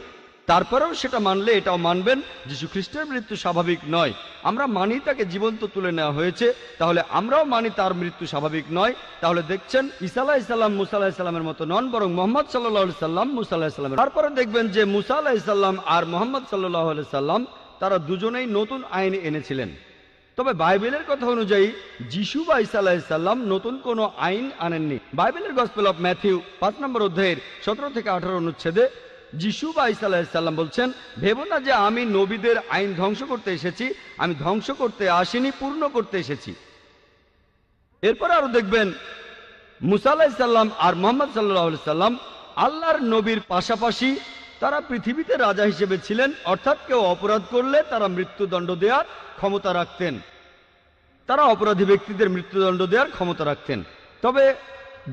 তারপরেও সেটা মানলে এটাও মানবেন যীশু খ্রিস্টের মৃত্যু স্বাভাবিক নয়। আমরা মানি তাকে জীবন্ত তুলে নেওয়া হয়েছে, তাহলে আমরাও মানি তার মৃত্যু স্বাভাবিক নয়। তাহলে দেখছেন ঈসা আলাইহিস সালাম মুসা আলাইহিস সালামের মতো নন, বরং মুহাম্মদ সাল্লাল্লাহু আলাইহি সাল্লাম মুসা আলাইহিস সালামের। তারপরে দেখবেন যে মুসা আলাইহিস সালাম আর মুহাম্মদ সাল্লাল্লাহু আলাইহি সাল্লাম তারা দুজনেই নতুন আইন এনেছিলেন। তবে বাইবেলের কথা অনুযায়ী যিশু বা ঈসা আলাইহিস সালাম নতুন কোনো আইন আনেননি। বাইবেলের গসপেল অফ ম্যাথিউ 5 নম্বর অধ্যায়ের 17 থেকে 18 অনুচ্ছেদে যিশু বা ঈসা আলাইহিস সালাম বলছেন, ভেবো না যে আমি নবীদের আইন ধ্বংস করতে এসেছি, আমি ধ্বংস করতে আসিনি, পূর্ণ করতে এসেছি। এরপর আরো দেখবেন মুসা আলাইহিস সালাম আর মুহাম্মদ সাল্লাল্লাহু আলাইহি সাল্লাম আল্লাহর নবীর পাশাপাশি তারা পৃথিবীতে রাজা হিসেবে ছিলেন, অর্থাৎ কেউ অপরাধ করলে তারা মৃত্যুদণ্ড দেওয়ার ক্ষমতা রাখতেন, তারা অপরাধী ব্যক্তিদের মৃত্যুদণ্ড দেওয়ার ক্ষমতা রাখতেন। তবে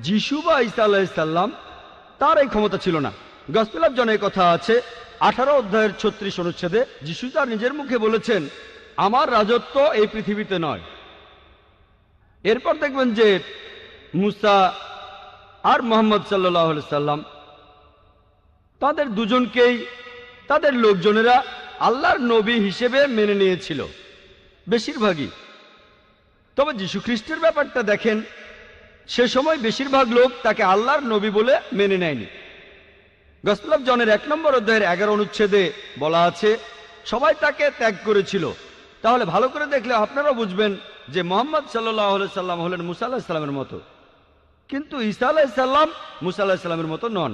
যিশু বা ঈসা আলাইহিস সালাম তার এই ক্ষমতা ছিল না। গসপেল অফ জনের কথা আছে 18 অধ্যায়ের 36 অনুচ্ছেদে যিশু তার নিজের মুখে বলেছেন, আমার রাজত্ব এই পৃথিবীতে নয়। এরপর দেখবেন যে মুসা আর মুহাম্মদ সাল্লাল্লাহু আলাইহি সাল্লাম তাদের দুজনকেই তাদের লোকজনেরা আল্লাহর নবী হিসেবে মেনে নিয়েছিল, বেশিরভাগই। তবে যীশু খ্রিস্টের ব্যাপারটা দেখেন, সে সময় বেশিরভাগ লোক তাকে আল্লাহর নবী বলে মেনে নেয়নি। গসপেল অফ জনের 1 নম্বর অধ্যায়ের 11 অনুচ্ছেদে বলা আছে সবাই তাকে ত্যাগ করেছিল। তাহলে ভালো করে দেখলে আপনারাও বুঝবেন যে মুহাম্মদ সাল্লাল্লাহু আলাইহি সাল্লাম হলেন মুসা আলাইহিস সালামের মতো, কিন্তু ঈসা আলাইহিস সালাম মুসা আলাইহিস সালামের মতো নন।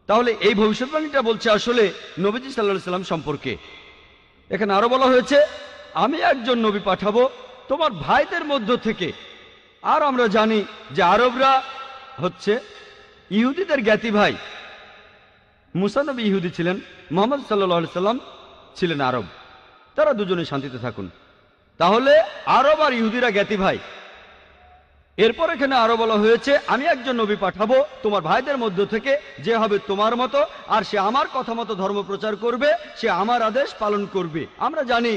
তাহলে এই ভবিষ্যৎবাণীটা বলছে আসলে নবীজি সাল্লাল্লাহু আলাইহি সাল্লাম সম্পর্কে। এখানে আরো বলা হয়েছে, আমি একজন নবী পাঠাবো তোমার ভাইদের মধ্য থেকে। আর আমরা জানি যে আরবরা হচ্ছে ইহুদিদের জ্ঞাতি ভাই। মুসা নবী ইহুদি ছিলেন, মুহাম্মদ সাল্লাল্লাহু আলাইহি সাল্লাম ছিলেন আরব। তারা দুজনে শান্তিতে থাকুন। তাহলে আরব আর ইহুদিরা জ্ঞাতি ভাই। এরপর এখানে আরো বলা হয়েছে, আমি একজন নবী পাঠাবো তোমার ভাইদের মধ্য থেকে, যে হবে তোমার মতো, আর সে আমার কথা মতো ধর্ম প্রচার করবে, সে আমার আদেশ পালন করবে। আমরা জানি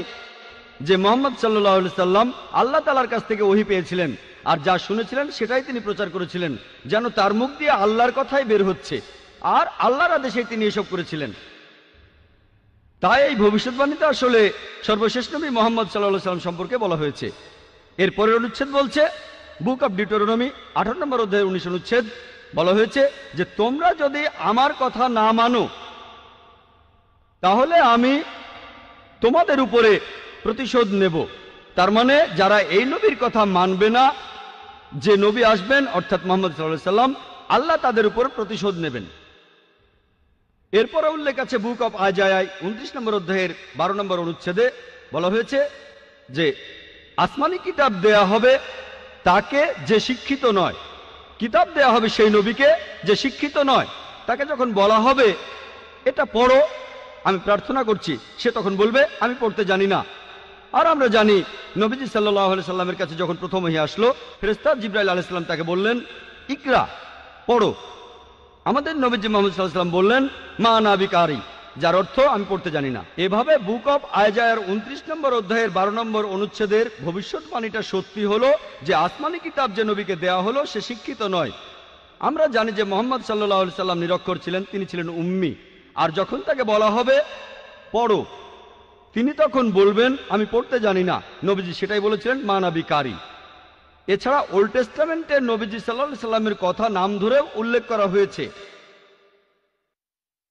যে মুহাম্মদ সাল্লাল্লাহু আলাইহি সাল্লাম আল্লাহ তাআলার কাছ থেকে ওহী পেয়েছিলেন, আর যা শুনেছিলেন সেটাই তিনি প্রচার করেছিলেন, যেন তার মুখ দিয়ে আল্লাহর কথাই বের হচ্ছে, আর আল্লাহর আদেশে তিনি এসব করেছিলেন। তাই এই ভবিষ্যৎবাণীতে আসলে সর্বশেষ নবী মুহাম্মদ সাল্লাল্লাহু আলাইহি সাল্লাম সম্পর্কে বলা হয়েছে। এরপরের অনুচ্ছেদ বলছে, বুক অব ডিউটেরোনমি 18 নম্বর অধ্যায়ের 19 অনুচ্ছেদ বলা হয়েছে যে তোমরা যদি আমার কথা না মানো তাহলে আমি তোমাদের উপরে প্রতিশোধ নেব। তার মানে যারা এই নবীর কথা মানবে না, যে নবী আসবেন অর্থাৎ মুহাম্মদ সাল্লাল্লাহু আলাইহি সাল্লাম, আল্লাহ তাদের উপর প্রতিশোধ নেবেন। এরপরে উল্লেখ আছে বুক অব আইজায়া 29 নম্বর অধ্যায়ের 12 নম্বর অনুচ্ছেদে বলা হয়েছে যে আসমানি কিতাব দেয়া হবে তাকে যে শিক্ষিত নয়। কিতাব দেয়া হবে সেই নবীকে যে শিক্ষিত নয়। তাকে যখন বলা হবে এটা পড়ো, আমি প্রার্থনা করছি, সে তখন বলবে আমি পড়তে জানি না। আর আমরা জানি নবীজি সাল্লাল্লাহু আলাইহি সাল্লামের কাছে যখন প্রথম ওহী আসলো, ফেরেশতা জিবরাইল আলাইহিস সালাম তাকে বললেন ইকরা, পড়ো। আমাদের নবীজি মুহাম্মদ সাল্লাল্লাহু আলাইহি সাল্লাম বললেন মা আনা বিকারি, যার অর্থ আমি পড়তে জানি না। এভাবে বুক অব আইজায়ার 29 নম্বর অধ্যায়ের 12 নম্বর অনুচ্ছেদের ভবিষ্যৎবাণীটা সত্যি হলো যে আসমানি কিতাব যে নবীকে দেয়া হলো সে শিক্ষিত নয়। আমরা জানি যে মুহাম্মদ সাল্লাল্লাহু আলাইহি সাল্লাম নিরক্ষর ছিলেন, তিনি ছিলেন উম্মি। আর যখন তাকে বলা হবে পড়ো, তিনি তখন বলবেন আমি পড়তে জানি না। নবীজি সেটাই বলেছিলেন মা আনা বিকারি। এছাড়া ওল্ড টেস্টামেন্টে নবীজি সাল্লাল্লাহু আলাইহি সাল্লামের কথা নাম ধরেও উল্লেখ করা হয়েছে।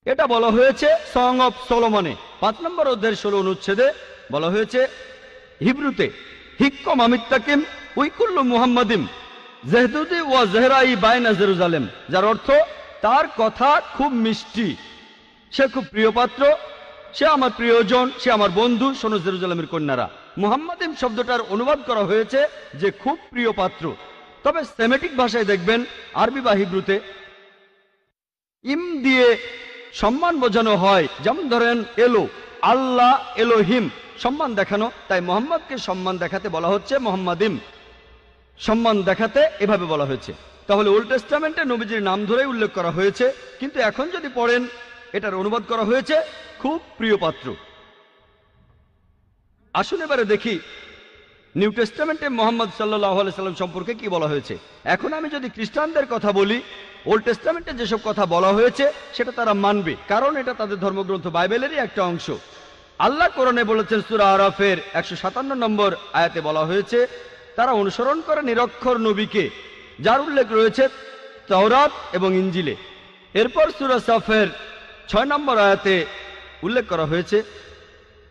এটা বলা হয়েছে সং অফ সলোমনে 5 নম্বর অধ্যায়ের 16 অনুচ্ছেদে বলা হয়েছে হিব্রুতে হিক্কম আমিত্তাকিম উইকুল্লু মুহাম্মাদিম জেহদুদি ওয়া জেহরাই বাইনা জেরুজালেম, যার অর্থ তার কথা খুব মিষ্টি, সে খুব প্রিয় পাত্র, সে আমার প্রিয়জন, সে আমার বন্ধু, শোনো জেরুজালেমের কন্যারা। মুহাম্মাদিম শব্দটার অনুবাদ করা হয়েছে যে খুব প্রিয় পাত্র। তবে সেমেটিক ভাষায় দেখবেন আরবি বা হিব্রুতে ইম দিয়ে সম্মান বোঝানো হয়, যেমন ধরেন এলো, আল্লাহ এলোহিম, সম্মান দেখানো। তাই মুহাম্মদকে সম্মান দেখাতে বলা হচ্ছে মুহাম্মাদিম, সম্মান দেখাতে এভাবে বলা হয়েছে। তাহলে ওল্ড টেস্টামেন্টে নবীজির নাম ধরেই উল্লেখ করা হয়েছে, কিন্তু এখন যদি পড়েন এটার অনুবাদ করা হয়েছে খুব প্রিয় পাত্র। আসুন এবারে দেখি নিউ টেস্টামেন্টে মুহাম্মদ সাল্লাল্লাহু আলাইহি সাল্লাম সম্পর্কে কি বলা হয়েছে। এখন আমি যদি খ্রিস্টানদের কথা বলি ওল্ড টেস্টামেন্টে যেসব কথা বলা হয়েছে সেটা তারা মানবে, কারণ এটা তাদের ধর্মগ্রন্থ বাইবেলেরই একটা অংশ। আল্লাহ কোরআনে বলেছেন, সূরা আরাফের 157 নম্বর আয়াতে বলা হয়েছে, তারা অনুসরণ করে নিরক্ষর নবীকে, যার উল্লেখ রয়েছে তাওরাত এবং ইঞ্জিলে। এরপর সূরা সাফের 6 নম্বর আয়াতে উল্লেখ করা হয়েছে,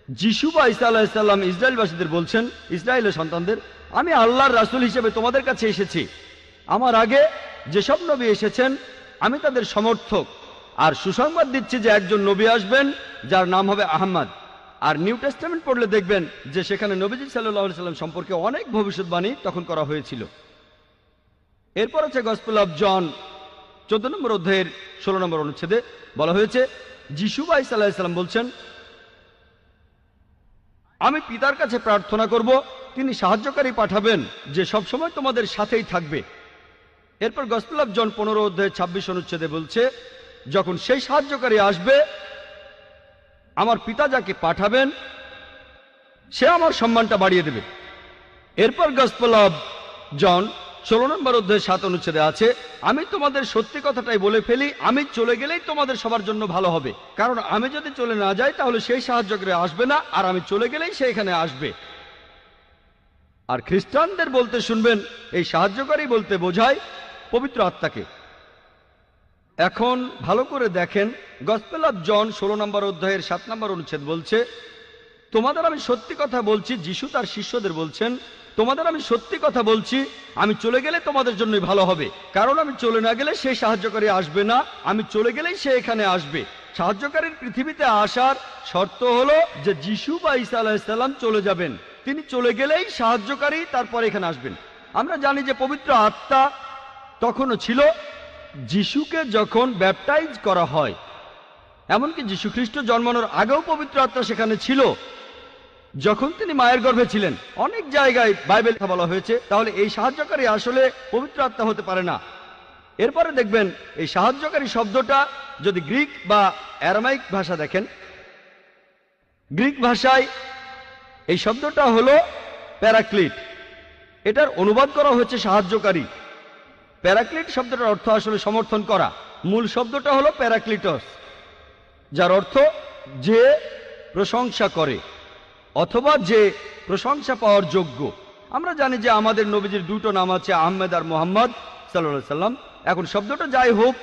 যিশু বা ঈসা আলাইহিস সালাম ইসরায়েলবাসীদের বলছেন, ইসরায়েলের সন্তানদের, আমি আল্লাহর রাসূল হিসেবে তোমাদের কাছে এসেছি। আমার আগে যেসব নবী এসেছেন আমি তাদের সমর্থক, আর সুসংবাদ দিচ্ছি যে একজন নবী আসবেন যার নাম হবে আহমদ। আর নিউ টেস্টামেন্ট পড়লে দেখবেন যে সেখানে নবীজি সাল্লাল্লাহু আলাইহি সাল্লাম সম্পর্কে অনেক ভবিষ্যৎবাণী তখন করা হয়েছিল। এরপর আছে গসপেল অফ জন 14 নম্বর অধ্যায়ের 16 নম্বর অনুচ্ছেদে বলা হয়েছে, যিশু বা ঈসা আলাইহিস সালাম বলছেন, আমি পিতার কাছে প্রার্থনা করব, তিনি সাহায্যকারী পাঠাবেন যে সবসময় তোমাদের সাথেই থাকবে। এরপর গসপেল অফ জন 15 অধ্যায় 26 অনুচ্ছেদে বলছে, যখন সেই সাহায্যকারী আসবে আমার পিতা যাকে পাঠাবেন সে আমার সম্মানটা বাড়িয়ে দেবে। এরপর গসপেল অফ জন 16 নম্বর অধ্যায় 7 অনুচ্ছেদে আছে, আমি তোমাদের সত্যি কথাটাই বলে ফেলি, আমি চলে গেলেই তোমাদের সবার জন্য ভালো হবে, কারণ আমি যদি চলে না যাই তাহলে সেই সাহায্যকারী আসবে না, আর আমি চলে গেলেই সে এখানে আসবে। আর খ্রিস্টানদের বলতে শুনবেন, এই সাহায্যকারী বলতে বোঝায় পবিত্র আত্মাকে। এখন ভালো করে দেখেন, গসপেল অফ জন 16 নম্বর অধ্যায়ের 7 নম্বর অনুচ্ছেদ বলছে, তোমাদের আমি সত্যি কথা বলছি, যিশু তার শিষ্যদের বলছেন, তোমাদের আমি সত্যি কথা বলছি, আমি চলে গেলে তোমাদের জন্যই ভালো হবে, কারণ আমি চলে না গেলে সেই সাহায্যকারী আসবে না, আমি চলে গেলেই সে এখানে আসবে। সাহায্যকারীর পৃথিবীতে আসার শর্ত হলো যে যিশু বা ঈসা আলাইহিস সালাম চলে যাবেন, তিনি চলে গেলেই সাহায্যকারী তারপর এখানে আসবেন। আমরা জানি যে পবিত্র আত্মা তখনও ছিল যিশুকে যখন ব্যাপটাইজ করা হয়, এমনকি যীশু খ্রিস্ট জন্মানোর আগেও পবিত্র আত্মা সেখানে ছিল যখন তিনি মায়ের গর্ভে ছিলেন। অনেক জায়গায় বাইবেল কথা বলা হয়েছে, তাহলে এই সাহায্যকারী আসলে পবিত্র আত্মা হতে পারে না। এরপরে দেখবেন এই সাহায্যকারী শব্দটা যদি গ্রিক বা অ্যারামাইক ভাষা দেখেন, গ্রিক ভাষায় এই শব্দটা হলো প্যারাক্লিট, এটার অনুবাদ করা হয়েছে সাহায্যকারী। প্যারাক্লিট শব্দটার অর্থ আসলে সমর্থন করা। মূল শব্দটা হলো প্যারাক্লিটস, যার অর্থ যে প্রশংসা করে অথবা যে প্রশংসা পাওয়ার যোগ্য। আমরা জানি যে আমাদের নবীজির দুটো নাম আছে, আহমেদ আর মোহাম্মদ সাল্লাল্লাহু আলাইহি সাল্লাম। এখন শব্দটা যাই হোক,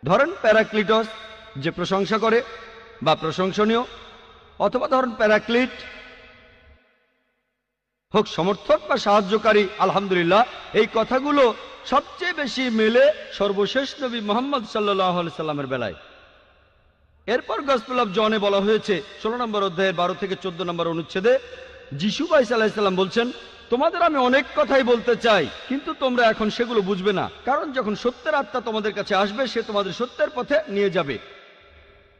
ধরেন প্যারাক্লিটস যে প্রশংসা করে বা প্রশংসনীয়, অথবা ধরেন প্যারাক্লিট হোক সমর্থক বা সাহায্যকারী। আলহামদুলিল্লাহ, এই কথাগুলো সবচেয়ে বেশি মেলে সর্বশেষ নবী মুহাম্মদ সাল্লাল্লাহু আলাইহি সাল্লামের বেলায়। এরপর গসপেল অফ জনে বলা হয়েছে 16 নম্বর অধ্যায়ের 12 থেকে 14 নম্বর অনুচ্ছেদে, যিশু ঈসা আলাইহিস সালাম বলছেন, তোমাদের আমি অনেক কথাই বলতে চাই, কিন্তু তোমরা এখন সেগুলো বুঝবে না, কারণ যখন সত্যের আত্মা তোমাদের কাছে আসবে সে তোমাদের সত্যের পথে নিয়ে যাবে।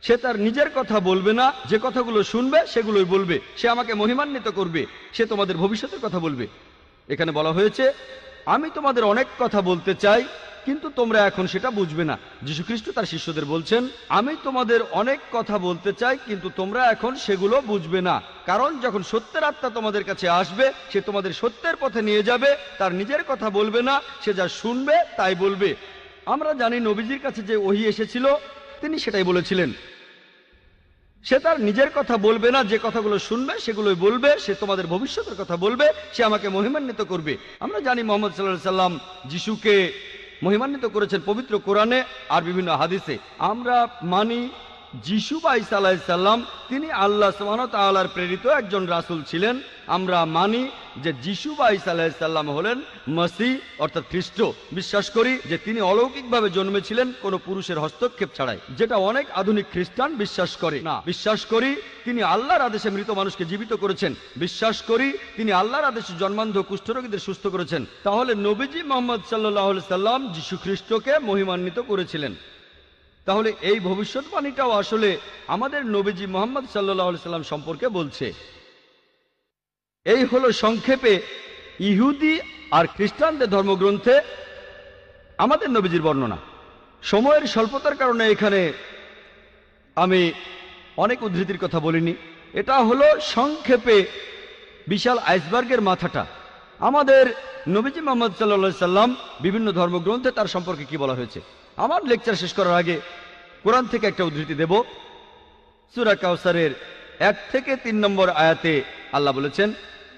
সে তার নিজের কথা বলবে না, যে কথাগুলো শুনবে সেগুলোই বলবে, সে আমাকে মহিমান্বিত করবে, সে তোমাদের ভবিষ্যতের কথা বলবে। এখানে বলা হয়েছে, আমি তোমাদের অনেক কথা বলতে চাই কিন্তু তোমরা এখন সেটা বুঝবে না। যীশু খ্রিস্ট তার শিষ্যদের বলছেন, আমি তোমাদের অনেক কথা বলতে চাই কিন্তু তোমরা এখন সেগুলো বুঝবে না, কারণ যখন সত্যের আত্মা তোমাদের কাছে আসবে সে তোমাদের সত্যের পথে নিয়ে যাবে, তার নিজের কথা বলবে না, সে যা শুনবে তাই বলবে। আমরা জানি নবীজির কাছে যে ওহী এসেছিল তিনি সেটাই বলেছিলেন, সে তার নিজের কথা বলবে না, যে কথাগুলো শুনবে সেগুলোই বলবে, সে তোমাদের ভবিষ্যতের কথা বলবে, সে আমাকে মহিমান্বিত করবে। আমরা জানি মুহাম্মদ সাল্লাল্লাহু আলাইহি সাল্লাম যিশুকে মহিমান্বিত করেছেন পবিত্র কোরআনে আর বিভিন্ন হাদিসে। আমরা মানি যিশু ঈসা আলাইহিস সালাম তিনি আল্লাহ সুবহানাহু ওয়া তাআলার প্রেরিত একজন রাসূল ছিলেন। আমরা মানি যে যিশু ঈসা আলাইহিস সালাম হলেন মসিহ অর্থাৎ খ্রিস্ট। বিশ্বাস করি যে তিনি অলৌকিকভাবে জন্মেছিলেন কোনো পুরুষের হস্তক্ষেপ ছাড়াই, যেটা অনেক আধুনিক খ্রিস্টান বিশ্বাস করে না। বিশ্বাস করি তিনি আল্লাহর আদেশে মৃত মানুষকে জীবিত করেছেন। বিশ্বাস করি তিনি আল্লাহর আদেশে জন্মান্ধ কুষ্ঠরোগীদের সুস্থ করেছেন। তাহলে নবীজি মুহাম্মদ সাল্লাল্লাহু আলাইহি সাল্লাম যিশু খ্রিস্টকে মহিমান্বিত করেছিলেন। তাহলে এই ভবিষ্যৎবাণীটাও আসলে আমাদের নবীজি মুহাম্মদ সাল্লাল্লাহু আলাইহি সাল্লাম সম্পর্কে বলছে। এই হলো সংক্ষেপে ইহুদি আর খ্রিস্টানদের ধর্মগ্রন্থে আমাদের নবীজির বর্ণনা। সময়ের স্বল্পতার কারণে এখানে আমি অনেক উদ্ধৃতির কথা বলিনি। এটা হলো সংক্ষেপে বিশাল আইসবার্গের মাথাটা। আমাদের নবীজি মুহাম্মদ সাল্লাল্লাহু আলাইহি সাল্লাম বিভিন্ন ধর্মগ্রন্থে তার সম্পর্কে কি বলা হয়েছে। আমার লেকচার শেষ করার আগে কোরআন থেকে একটা উদ্ধৃতি দেব। সূরা কাউসারের 1 থেকে 3 নম্বর আয়াতে আল্লাহ বলেছেন,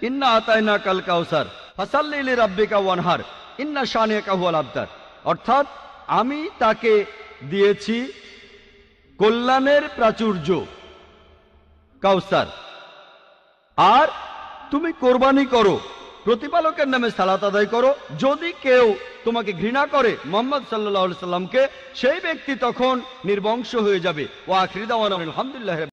ইন্না আতাইনা কাল কাউসার ফাসাল্লি লিরাব্বিকা ওয়ানহার ইন্না শানিয়াকা হুয়াল আবতার। অর্থাৎ আমি তাকে দিয়েছি কল্যাণের প্রাচুর্য কাউসার, আর তুমি কোরবানি করো, প্রতিপালকের নামে সালাত আদায় করো। যদি কেউ তোমাকে ঘৃণা করে মুহাম্মদ সাল্লাল্লাহু আলাইহি সাল্লামকে, সেই ব্যক্তি তখন নির্বংশ হয়ে যাবে। ওয়া আখিরু দাওয়ানা আলহামদুলিল্লাহি।